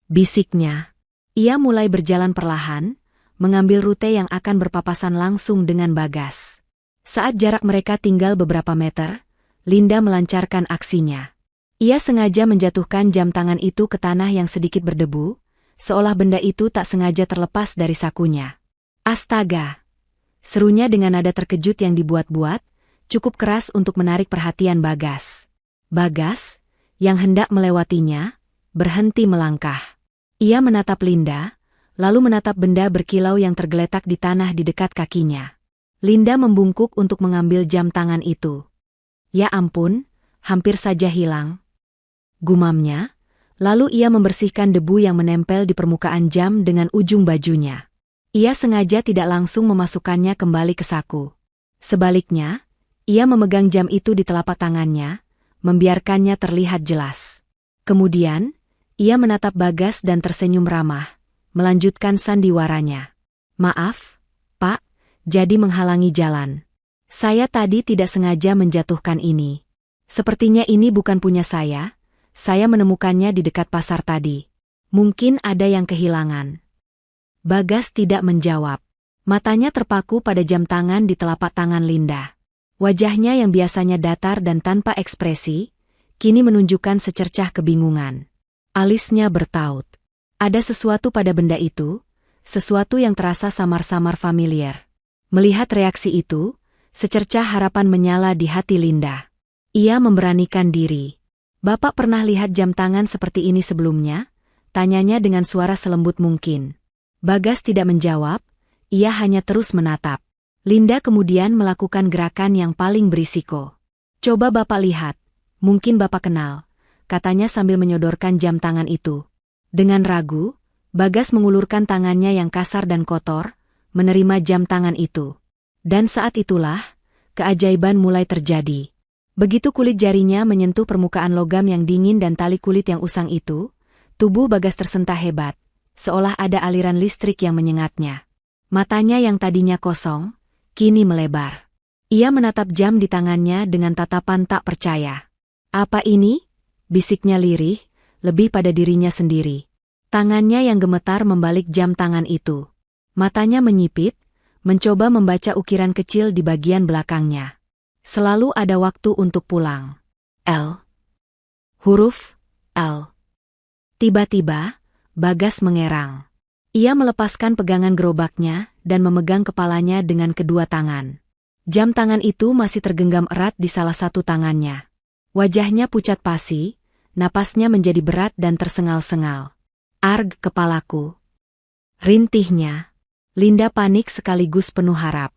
bisiknya. Ia mulai berjalan perlahan, mengambil rute yang akan berpapasan langsung dengan Bagas. Saat jarak mereka tinggal beberapa meter, Linda melancarkan aksinya. Ia sengaja menjatuhkan jam tangan itu ke tanah yang sedikit berdebu, seolah benda itu tak sengaja terlepas dari sakunya. Astaga! Serunya dengan nada terkejut yang dibuat-buat, cukup keras untuk menarik perhatian Bagas. Bagas, yang hendak melewatinya, berhenti melangkah. Ia menatap Linda, lalu menatap benda berkilau yang tergeletak di tanah di dekat kakinya. Linda membungkuk untuk mengambil jam tangan itu. Ya ampun, hampir saja hilang. Gumamnya, lalu ia membersihkan debu yang menempel di permukaan jam dengan ujung bajunya. Ia sengaja tidak langsung memasukkannya kembali ke saku. Sebaliknya, ia memegang jam itu di telapak tangannya, membiarkannya terlihat jelas. Kemudian, ia menatap Bagas dan tersenyum ramah, melanjutkan sandiwaranya. Maaf, Pak, jadi menghalangi jalan. Saya tadi tidak sengaja menjatuhkan ini. Sepertinya ini bukan punya saya menemukannya di dekat pasar tadi. Mungkin ada yang kehilangan. Bagas tidak menjawab. Matanya terpaku pada jam tangan di telapak tangan Linda. Wajahnya yang biasanya datar dan tanpa ekspresi, kini menunjukkan secercah kebingungan. Alisnya bertaut. Ada sesuatu pada benda itu, sesuatu yang terasa samar-samar familiar. Melihat reaksi itu, secercah harapan menyala di hati Linda. Ia memberanikan diri. Bapak pernah lihat jam tangan seperti ini sebelumnya? Tanyanya dengan suara selembut mungkin. Bagas tidak menjawab, ia hanya terus menatap. Linda kemudian melakukan gerakan yang paling berisiko. Coba Bapak lihat, mungkin Bapak kenal, katanya sambil menyodorkan jam tangan itu. Dengan ragu, Bagas mengulurkan tangannya yang kasar dan kotor, menerima jam tangan itu. Dan saat itulah, keajaiban mulai terjadi. Begitu kulit jarinya menyentuh permukaan logam yang dingin dan tali kulit yang usang itu, tubuh Bagas tersentak hebat, seolah ada aliran listrik yang menyengatnya. Matanya yang tadinya kosong, kini melebar. Ia menatap jam di tangannya dengan tatapan tak percaya. Apa ini? Bisiknya lirih, lebih pada dirinya sendiri. Tangannya yang gemetar membalik jam tangan itu. Matanya menyipit, mencoba membaca ukiran kecil di bagian belakangnya. Selalu ada waktu untuk pulang. L. Huruf L. Tiba-tiba, Bagas mengerang. Ia melepaskan pegangan gerobaknya dan memegang kepalanya dengan kedua tangan. Jam tangan itu masih tergenggam erat di salah satu tangannya. Wajahnya pucat pasi, napasnya menjadi berat dan tersengal-sengal. Arg kepalaku. Rintihnya. Linda panik sekaligus penuh harap.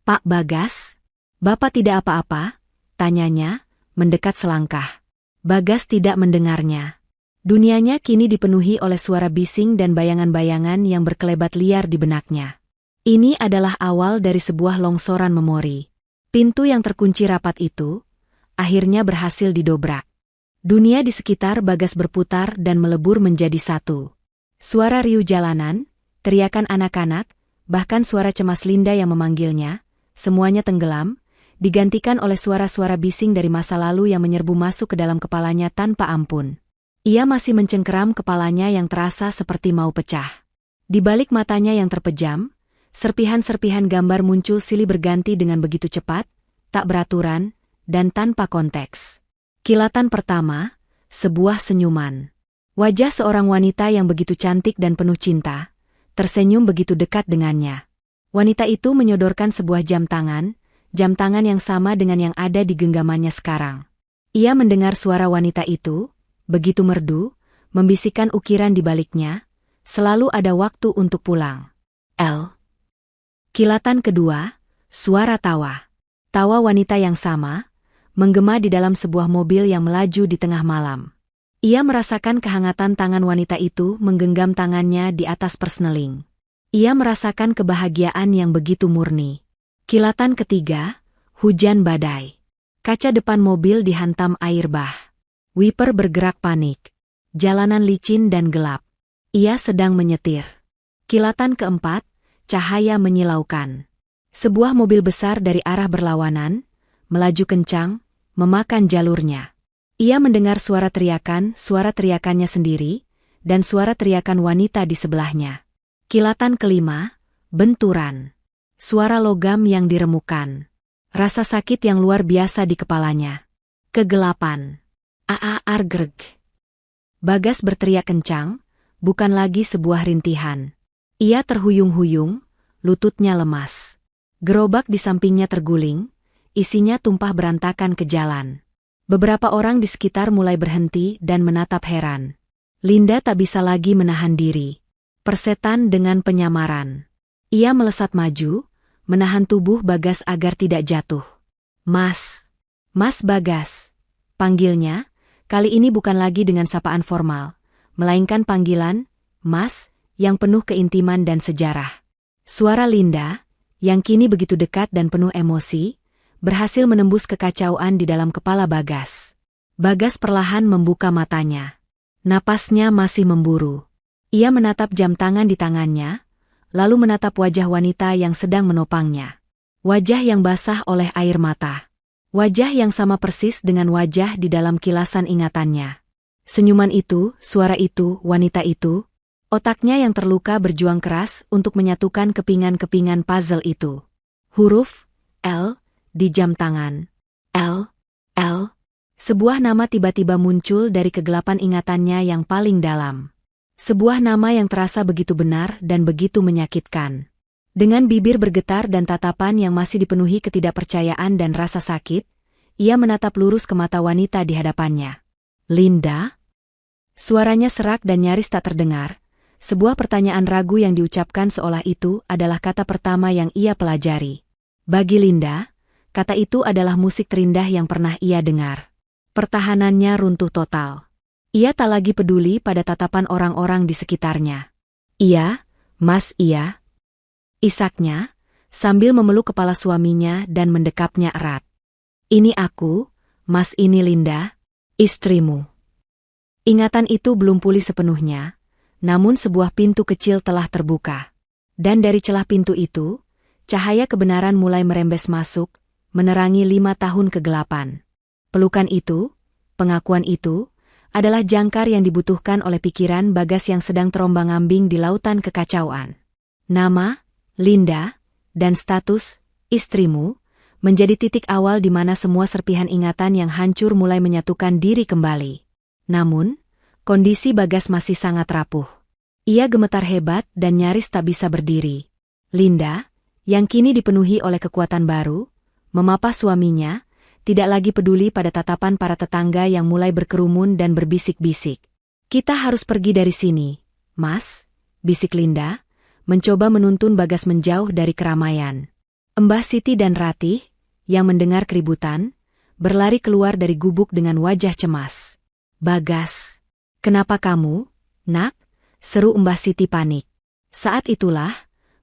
Pak Bagas? Bapak tidak apa-apa? Tanyanya, mendekat selangkah. Bagas tidak mendengarnya. Dunianya kini dipenuhi oleh suara bising dan bayangan-bayangan yang berkelebat liar di benaknya. Ini adalah awal dari sebuah longsoran memori. Pintu yang terkunci rapat itu, akhirnya berhasil didobrak. Dunia di sekitar Bagas berputar dan melebur menjadi satu. Suara riuh jalanan, teriakan anak-anak, bahkan suara cemas Linda yang memanggilnya, semuanya tenggelam, digantikan oleh suara-suara bising dari masa lalu yang menyerbu masuk ke dalam kepalanya tanpa ampun. Ia masih mencengkeram kepalanya yang terasa seperti mau pecah. Di balik matanya yang terpejam, serpihan-serpihan gambar muncul silih berganti dengan begitu cepat, tak beraturan, dan tanpa konteks. Kilatan pertama, sebuah senyuman. Wajah seorang wanita yang begitu cantik dan penuh cinta, tersenyum begitu dekat dengannya. Wanita itu menyodorkan sebuah jam tangan yang sama dengan yang ada di genggamannya sekarang. Ia mendengar suara wanita itu, begitu merdu, membisikkan ukiran di baliknya, selalu ada waktu untuk pulang. Kilatan kedua, suara tawa. Tawa wanita yang sama, menggema di dalam sebuah mobil yang melaju di tengah malam. Ia merasakan kehangatan tangan wanita itu menggenggam tangannya di atas persneling. Ia merasakan kebahagiaan yang begitu murni. Kilatan ketiga, hujan badai. Kaca depan mobil dihantam air bah. Wiper bergerak panik. Jalanan licin dan gelap. Ia sedang menyetir. Kilatan keempat, cahaya menyilaukan. Sebuah mobil besar dari arah berlawanan, melaju kencang, memakan jalurnya. Ia mendengar suara teriakannya sendiri, dan suara teriakan wanita di sebelahnya. Kilatan kelima, benturan. Suara logam yang diremukan. Rasa sakit yang luar biasa di kepalanya. Kegelapan. Argreg. Bagas berteriak kencang, bukan lagi sebuah rintihan. Ia terhuyung-huyung, lututnya lemas. Gerobak di sampingnya terguling, isinya tumpah berantakan ke jalan. Beberapa orang di sekitar mulai berhenti dan menatap heran. Linda tak bisa lagi menahan diri. Persetan dengan penyamaran. Ia melesat maju, menahan tubuh Bagas agar tidak jatuh. Mas Bagas, panggilnya, kali ini bukan lagi dengan sapaan formal, melainkan panggilan, Mas, yang penuh keintiman dan sejarah. Suara Linda, yang kini begitu dekat dan penuh emosi, berhasil menembus kekacauan di dalam kepala Bagas. Bagas perlahan membuka matanya. Napasnya masih memburu. Ia menatap jam tangan di tangannya, lalu menatap wajah wanita yang sedang menopangnya. Wajah yang basah oleh air mata. Wajah yang sama persis dengan wajah di dalam kilasan ingatannya. Senyuman itu, suara itu, wanita itu. Otaknya yang terluka berjuang keras untuk menyatukan kepingan-kepingan puzzle itu. Huruf L di jam tangan. L. Sebuah nama tiba-tiba muncul dari kegelapan ingatannya yang paling dalam. Sebuah nama yang terasa begitu benar dan begitu menyakitkan. Dengan bibir bergetar dan tatapan yang masih dipenuhi ketidakpercayaan dan rasa sakit, ia menatap lurus ke mata wanita di hadapannya. Linda? Suaranya serak dan nyaris tak terdengar. Sebuah pertanyaan ragu yang diucapkan seolah itu adalah kata pertama yang ia pelajari. Bagi Linda, kata itu adalah musik terindah yang pernah ia dengar. Pertahanannya runtuh total. Ia tak lagi peduli pada tatapan orang-orang di sekitarnya. Iya, Mas, iya. Isaknya, sambil memeluk kepala suaminya dan mendekapnya erat. Ini aku, Mas, ini Linda, istrimu. Ingatan itu belum pulih sepenuhnya. Namun sebuah pintu kecil telah terbuka. Dan dari celah pintu itu, cahaya kebenaran mulai merembes masuk, menerangi 5 tahun kegelapan. Pelukan itu, pengakuan itu, adalah jangkar yang dibutuhkan oleh pikiran Bagas yang sedang terombang-ambing di lautan kekacauan. Nama, Linda, dan status, istrimu, menjadi titik awal di mana semua serpihan ingatan yang hancur mulai menyatukan diri kembali. Namun, kondisi Bagas masih sangat rapuh. Ia gemetar hebat dan nyaris tak bisa berdiri. Linda, yang kini dipenuhi oleh kekuatan baru, memapah suaminya, tidak lagi peduli pada tatapan para tetangga yang mulai berkerumun dan berbisik-bisik. Kita harus pergi dari sini, Mas, bisik Linda, mencoba menuntun Bagas menjauh dari keramaian. Mbah Siti dan Ratih, yang mendengar keributan, berlari keluar dari gubuk dengan wajah cemas. Bagas, kenapa kamu, nak? Seru Mbah Siti panik. Saat itulah,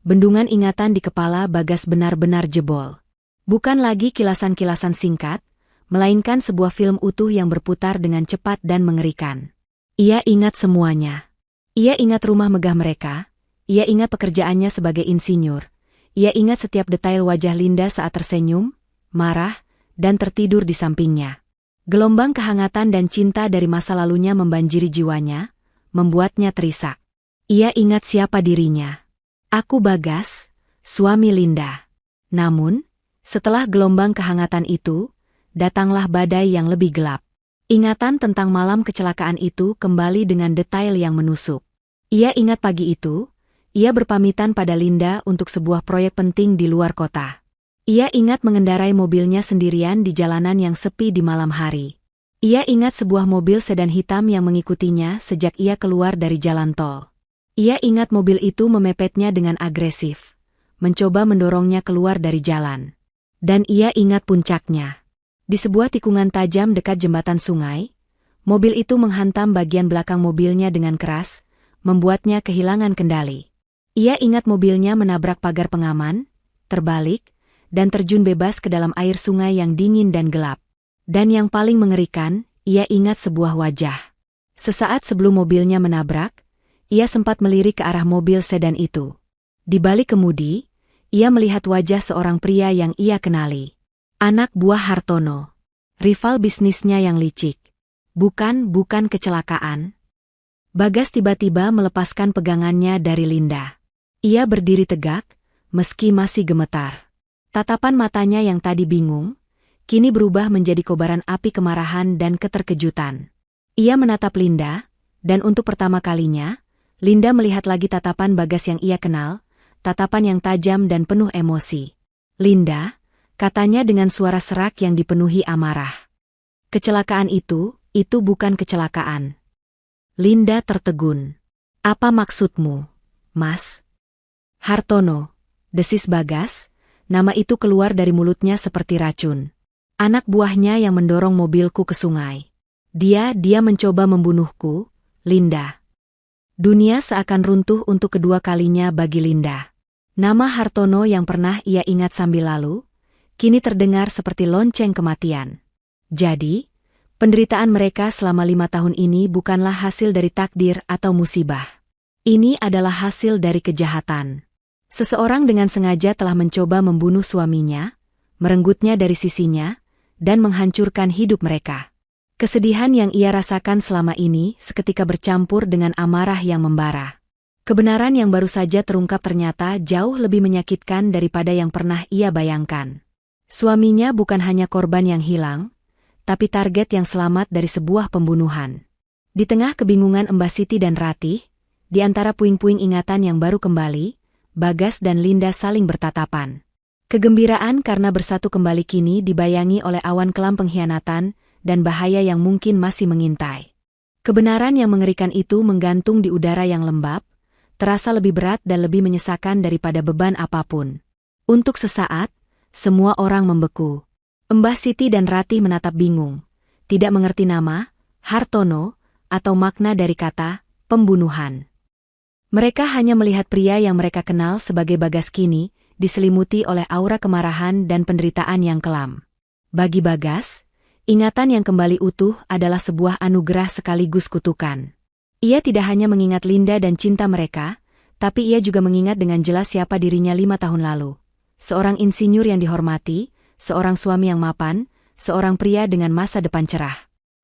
bendungan ingatan di kepala Bagas benar-benar jebol. Bukan lagi kilasan-kilasan singkat, melainkan sebuah film utuh yang berputar dengan cepat dan mengerikan. Ia ingat semuanya. Ia ingat rumah megah mereka, ia ingat pekerjaannya sebagai insinyur, ia ingat setiap detail wajah Linda saat tersenyum, marah, dan tertidur di sampingnya. Gelombang kehangatan dan cinta dari masa lalunya membanjiri jiwanya, membuatnya terisak. Ia ingat siapa dirinya. Aku Bagas, suami Linda. Namun, setelah gelombang kehangatan itu, datanglah badai yang lebih gelap. Ingatan tentang malam kecelakaan itu kembali dengan detail yang menusuk. Ia ingat pagi itu, ia berpamitan pada Linda untuk sebuah proyek penting di luar kota. Ia ingat mengendarai mobilnya sendirian di jalanan yang sepi di malam hari. Ia ingat sebuah mobil sedan hitam yang mengikutinya sejak ia keluar dari jalan tol. Ia ingat mobil itu memepetnya dengan agresif, mencoba mendorongnya keluar dari jalan. Dan ia ingat puncaknya. Di sebuah tikungan tajam dekat jembatan sungai, mobil itu menghantam bagian belakang mobilnya dengan keras, membuatnya kehilangan kendali. Ia ingat mobilnya menabrak pagar pengaman, terbalik, dan terjun bebas ke dalam air sungai yang dingin dan gelap. Dan yang paling mengerikan, ia ingat sebuah wajah. Sesaat sebelum mobilnya menabrak, ia sempat melirik ke arah mobil sedan itu. Di balik kemudi, ia melihat wajah seorang pria yang ia kenali. Anak buah Hartono. Rival bisnisnya yang licik. Bukan kecelakaan. Bagas tiba-tiba melepaskan pegangannya dari Linda. Ia berdiri tegak, meski masih gemetar. Tatapan matanya yang tadi bingung, kini berubah menjadi kobaran api kemarahan dan keterkejutan. Ia menatap Linda, dan untuk pertama kalinya, Linda melihat lagi tatapan Bagas yang ia kenal, tatapan yang tajam dan penuh emosi. "Linda," katanya dengan suara serak yang dipenuhi amarah. "Kecelakaan itu bukan kecelakaan." Linda tertegun. "Apa maksudmu, Mas?" "Hartono," desis Bagas, nama itu keluar dari mulutnya seperti racun. "Anak buahnya yang mendorong mobilku ke sungai. Dia mencoba membunuhku, Linda." Dunia seakan runtuh untuk kedua kalinya bagi Linda. Nama Hartono yang pernah ia ingat sambil lalu, kini terdengar seperti lonceng kematian. Jadi, penderitaan mereka selama 5 tahun ini bukanlah hasil dari takdir atau musibah. Ini adalah hasil dari kejahatan. Seseorang dengan sengaja telah mencoba membunuh suaminya, merenggutnya dari sisinya, dan menghancurkan hidup mereka. Kesedihan yang ia rasakan selama ini seketika bercampur dengan amarah yang membara. Kebenaran yang baru saja terungkap ternyata jauh lebih menyakitkan daripada yang pernah ia bayangkan. Suaminya bukan hanya korban yang hilang, tapi target yang selamat dari sebuah pembunuhan. Di tengah kebingungan Mbak Siti dan Ratih, di antara puing-puing ingatan yang baru kembali, Bagas dan Linda saling bertatapan. Kegembiraan karena bersatu kembali kini dibayangi oleh awan kelam pengkhianatan dan bahaya yang mungkin masih mengintai. Kebenaran yang mengerikan itu menggantung di udara yang lembab, terasa lebih berat dan lebih menyesakan daripada beban apapun. Untuk sesaat, semua orang membeku. Mbah Siti dan Ratih menatap bingung, tidak mengerti nama, Hartono, atau makna dari kata pembunuhan. Mereka hanya melihat pria yang mereka kenal sebagai Bagas kini, diselimuti oleh aura kemarahan dan penderitaan yang kelam. Bagi Bagas, ingatan yang kembali utuh adalah sebuah anugerah sekaligus kutukan. Ia tidak hanya mengingat Linda dan cinta mereka, tapi ia juga mengingat dengan jelas siapa dirinya 5 tahun lalu. Seorang insinyur yang dihormati, seorang suami yang mapan, seorang pria dengan masa depan cerah.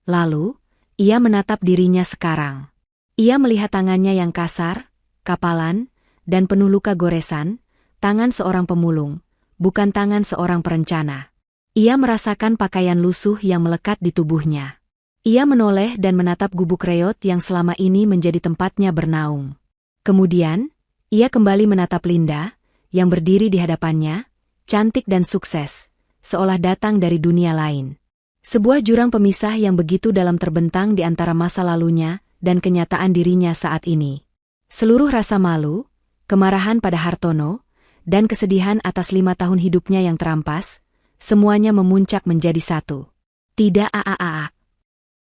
Lalu, ia menatap dirinya sekarang. Ia melihat tangannya yang kasar, kapalan, dan penuh luka goresan, tangan seorang pemulung, bukan tangan seorang perencana. Ia merasakan pakaian lusuh yang melekat di tubuhnya. Ia menoleh dan menatap gubuk reot yang selama ini menjadi tempatnya bernaung. Kemudian, ia kembali menatap Linda, yang berdiri di hadapannya, cantik dan sukses, seolah datang dari dunia lain. Sebuah jurang pemisah yang begitu dalam terbentang di antara masa lalunya dan kenyataan dirinya saat ini. Seluruh rasa malu, kemarahan pada Hartono, dan kesedihan atas 5 tahun hidupnya yang terampas, semuanya memuncak menjadi satu. Tidak aa.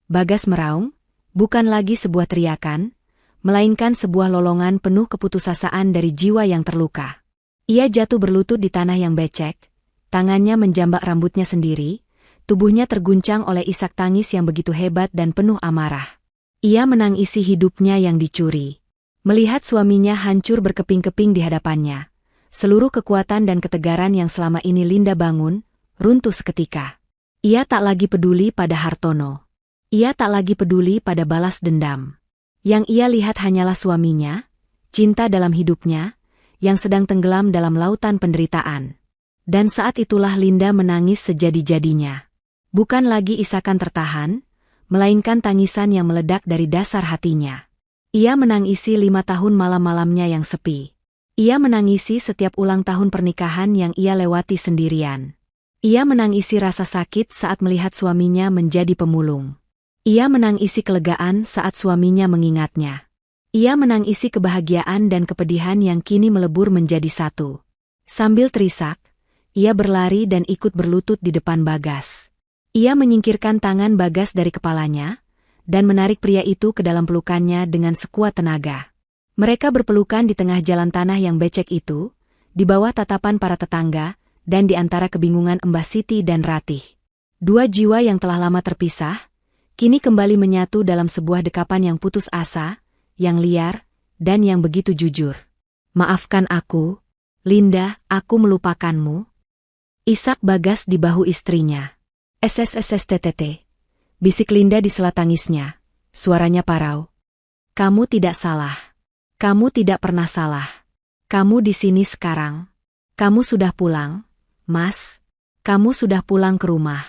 Bagas meraung, bukan lagi sebuah teriakan, melainkan sebuah lolongan penuh keputusasaan dari jiwa yang terluka. Ia jatuh berlutut di tanah yang becek, tangannya menjambak rambutnya sendiri, tubuhnya terguncang oleh isak tangis yang begitu hebat dan penuh amarah. Ia menangisi hidupnya yang dicuri. Melihat suaminya hancur berkeping-keping di hadapannya, seluruh kekuatan dan ketegaran yang selama ini Linda bangun, runtuh seketika. Ia tak lagi peduli pada Hartono. Ia tak lagi peduli pada balas dendam. Yang ia lihat hanyalah suaminya, cinta dalam hidupnya, yang sedang tenggelam dalam lautan penderitaan. Dan saat itulah Linda menangis sejadi-jadinya. Bukan lagi isakan tertahan, melainkan tangisan yang meledak dari dasar hatinya. Ia menangisi 5 tahun malam-malamnya yang sepi. Ia menangisi setiap ulang tahun pernikahan yang ia lewati sendirian. Ia menangisi rasa sakit saat melihat suaminya menjadi pemulung. Ia menangisi kelegaan saat suaminya mengingatnya. Ia menangisi kebahagiaan dan kepedihan yang kini melebur menjadi satu. Sambil terisak, ia berlari dan ikut berlutut di depan Bagas. Ia menyingkirkan tangan Bagas dari kepalanya, dan menarik pria itu ke dalam pelukannya dengan sekuat tenaga. Mereka berpelukan di tengah jalan tanah yang becek itu, di bawah tatapan para tetangga, dan di antara kebingungan Mbah Siti dan Ratih. Dua jiwa yang telah lama terpisah, kini kembali menyatu dalam sebuah dekapan yang putus asa, yang liar, dan yang begitu jujur. "Maafkan aku, Linda, aku melupakanmu." Isak Bagas di bahu istrinya. "SSSSTTT," bisik Linda di sela tangisnya. Suaranya parau. "Kamu tidak salah. Kamu tidak pernah salah. Kamu di sini sekarang. Kamu sudah pulang, Mas. Kamu sudah pulang ke rumah."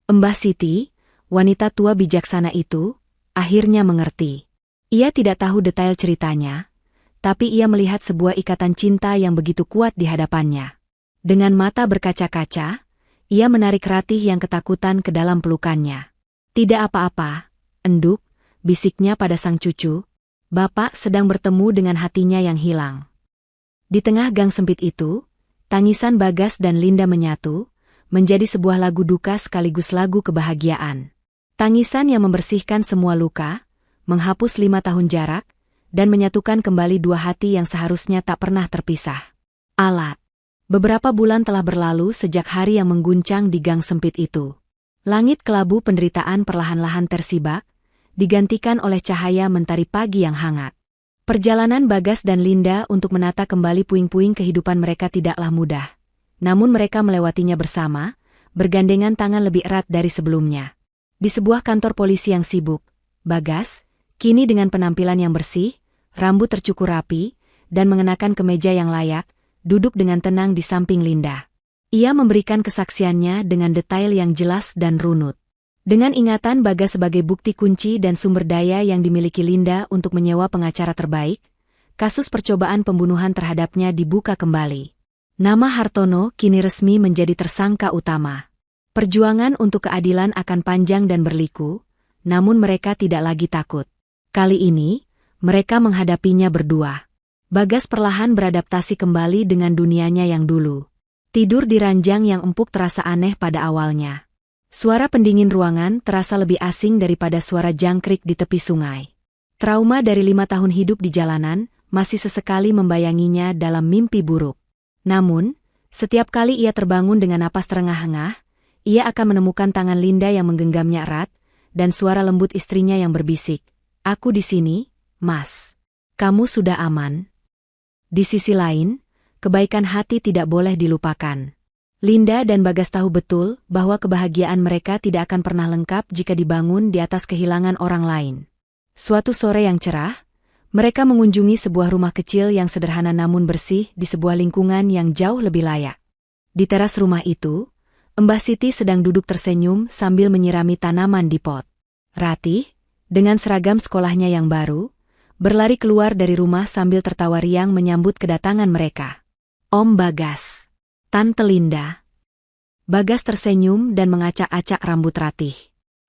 Mbah Siti, wanita tua bijaksana itu, akhirnya mengerti. Ia tidak tahu detail ceritanya, tapi ia melihat sebuah ikatan cinta yang begitu kuat di hadapannya. Dengan mata berkaca-kaca, ia menarik Ratih yang ketakutan ke dalam pelukannya. "Tidak apa-apa, Enduk," bisiknya pada sang cucu. "Bapak sedang bertemu dengan hatinya yang hilang." Di tengah gang sempit itu, tangisan Bagas dan Linda menyatu, menjadi sebuah lagu duka sekaligus lagu kebahagiaan. Tangisan yang membersihkan semua luka, menghapus 5 tahun jarak, dan menyatukan kembali dua hati yang seharusnya tak pernah terpisah. Alat. Beberapa bulan telah berlalu sejak hari yang mengguncang di gang sempit itu. Langit kelabu penderitaan perlahan-lahan tersibak, digantikan oleh cahaya mentari pagi yang hangat. Perjalanan Bagas dan Linda untuk menata kembali puing-puing kehidupan mereka tidaklah mudah. Namun mereka melewatinya bersama, bergandengan tangan lebih erat dari sebelumnya. Di sebuah kantor polisi yang sibuk, Bagas, kini dengan penampilan yang bersih, rambut tercukur rapi, dan mengenakan kemeja yang layak, duduk dengan tenang di samping Linda. Ia memberikan kesaksiannya dengan detail yang jelas dan runut. Dengan ingatan Bagas sebagai bukti kunci dan sumber daya yang dimiliki Linda untuk menyewa pengacara terbaik, kasus percobaan pembunuhan terhadapnya dibuka kembali. Nama Hartono kini resmi menjadi tersangka utama. Perjuangan untuk keadilan akan panjang dan berliku, namun mereka tidak lagi takut. Kali ini, mereka menghadapinya berdua. Bagas perlahan beradaptasi kembali dengan dunianya yang dulu. Tidur di ranjang yang empuk terasa aneh pada awalnya. Suara pendingin ruangan terasa lebih asing daripada suara jangkrik di tepi sungai. Trauma dari 5 tahun hidup di jalanan masih sesekali membayanginya dalam mimpi buruk. Namun, setiap kali ia terbangun dengan napas terengah-engah, ia akan menemukan tangan Linda yang menggenggamnya erat, dan suara lembut istrinya yang berbisik, "Aku di sini, Mas. Kamu sudah aman." Di sisi lain, kebaikan hati tidak boleh dilupakan. Linda dan Bagas tahu betul bahwa kebahagiaan mereka tidak akan pernah lengkap jika dibangun di atas kehilangan orang lain. Suatu sore yang cerah, mereka mengunjungi sebuah rumah kecil yang sederhana namun bersih di sebuah lingkungan yang jauh lebih layak. Di teras rumah itu, Mbah Siti sedang duduk tersenyum sambil menyirami tanaman di pot. Ratih, dengan seragam sekolahnya yang baru, berlari keluar dari rumah sambil tertawa riang menyambut kedatangan mereka. "Om Bagas. Tante Linda." Bagas tersenyum dan mengacak-acak rambut Ratih.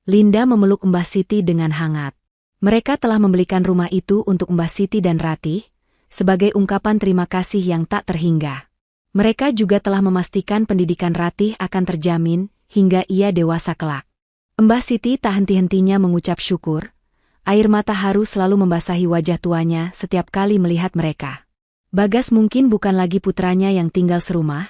Linda memeluk Mbah Siti dengan hangat. Mereka telah membelikan rumah itu untuk Mbah Siti dan Ratih, sebagai ungkapan terima kasih yang tak terhingga. Mereka juga telah memastikan pendidikan Ratih akan terjamin hingga ia dewasa kelak. Mbah Siti tak henti-hentinya mengucap syukur. Air mata haru selalu membasahi wajah tuanya setiap kali melihat mereka. Bagas mungkin bukan lagi putranya yang tinggal serumah,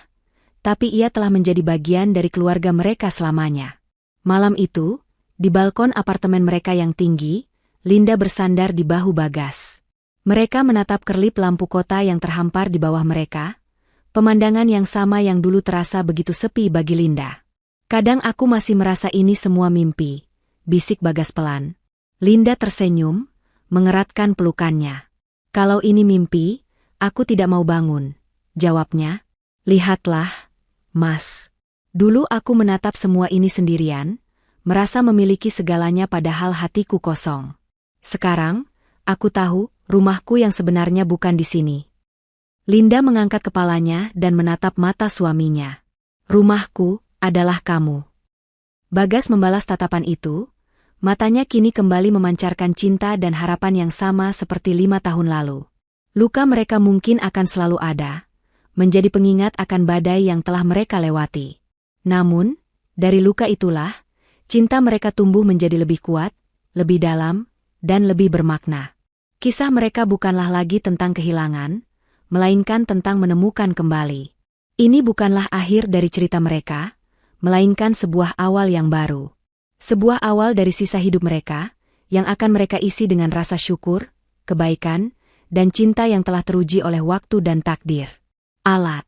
tapi ia telah menjadi bagian dari keluarga mereka selamanya. Malam itu, di balkon apartemen mereka yang tinggi, Linda bersandar di bahu Bagas. Mereka menatap kerlip lampu kota yang terhampar di bawah mereka, pemandangan yang sama yang dulu terasa begitu sepi bagi Linda. "Kadang aku masih merasa ini semua mimpi," bisik Bagas pelan. Linda tersenyum, mengeratkan pelukannya. "Kalau ini mimpi, aku tidak mau bangun," jawabnya. "Lihatlah, Mas. Dulu aku menatap semua ini sendirian, merasa memiliki segalanya padahal hatiku kosong. Sekarang, aku tahu, rumahku yang sebenarnya bukan di sini. Linda mengangkat kepalanya dan menatap mata suaminya. Rumahku adalah kamu. Bagas membalas tatapan itu, matanya kini kembali memancarkan cinta dan harapan yang sama seperti 5 tahun lalu. Luka mereka mungkin akan selalu ada, menjadi pengingat akan badai yang telah mereka lewati. Namun, dari luka itulah, cinta mereka tumbuh menjadi lebih kuat, lebih dalam, dan lebih bermakna. Kisah mereka bukanlah lagi tentang kehilangan, melainkan tentang menemukan kembali. Ini bukanlah akhir dari cerita mereka, melainkan sebuah awal yang baru. Sebuah awal dari sisa hidup mereka, yang akan mereka isi dengan rasa syukur, kebaikan, dan cinta yang telah teruji oleh waktu dan takdir. Alat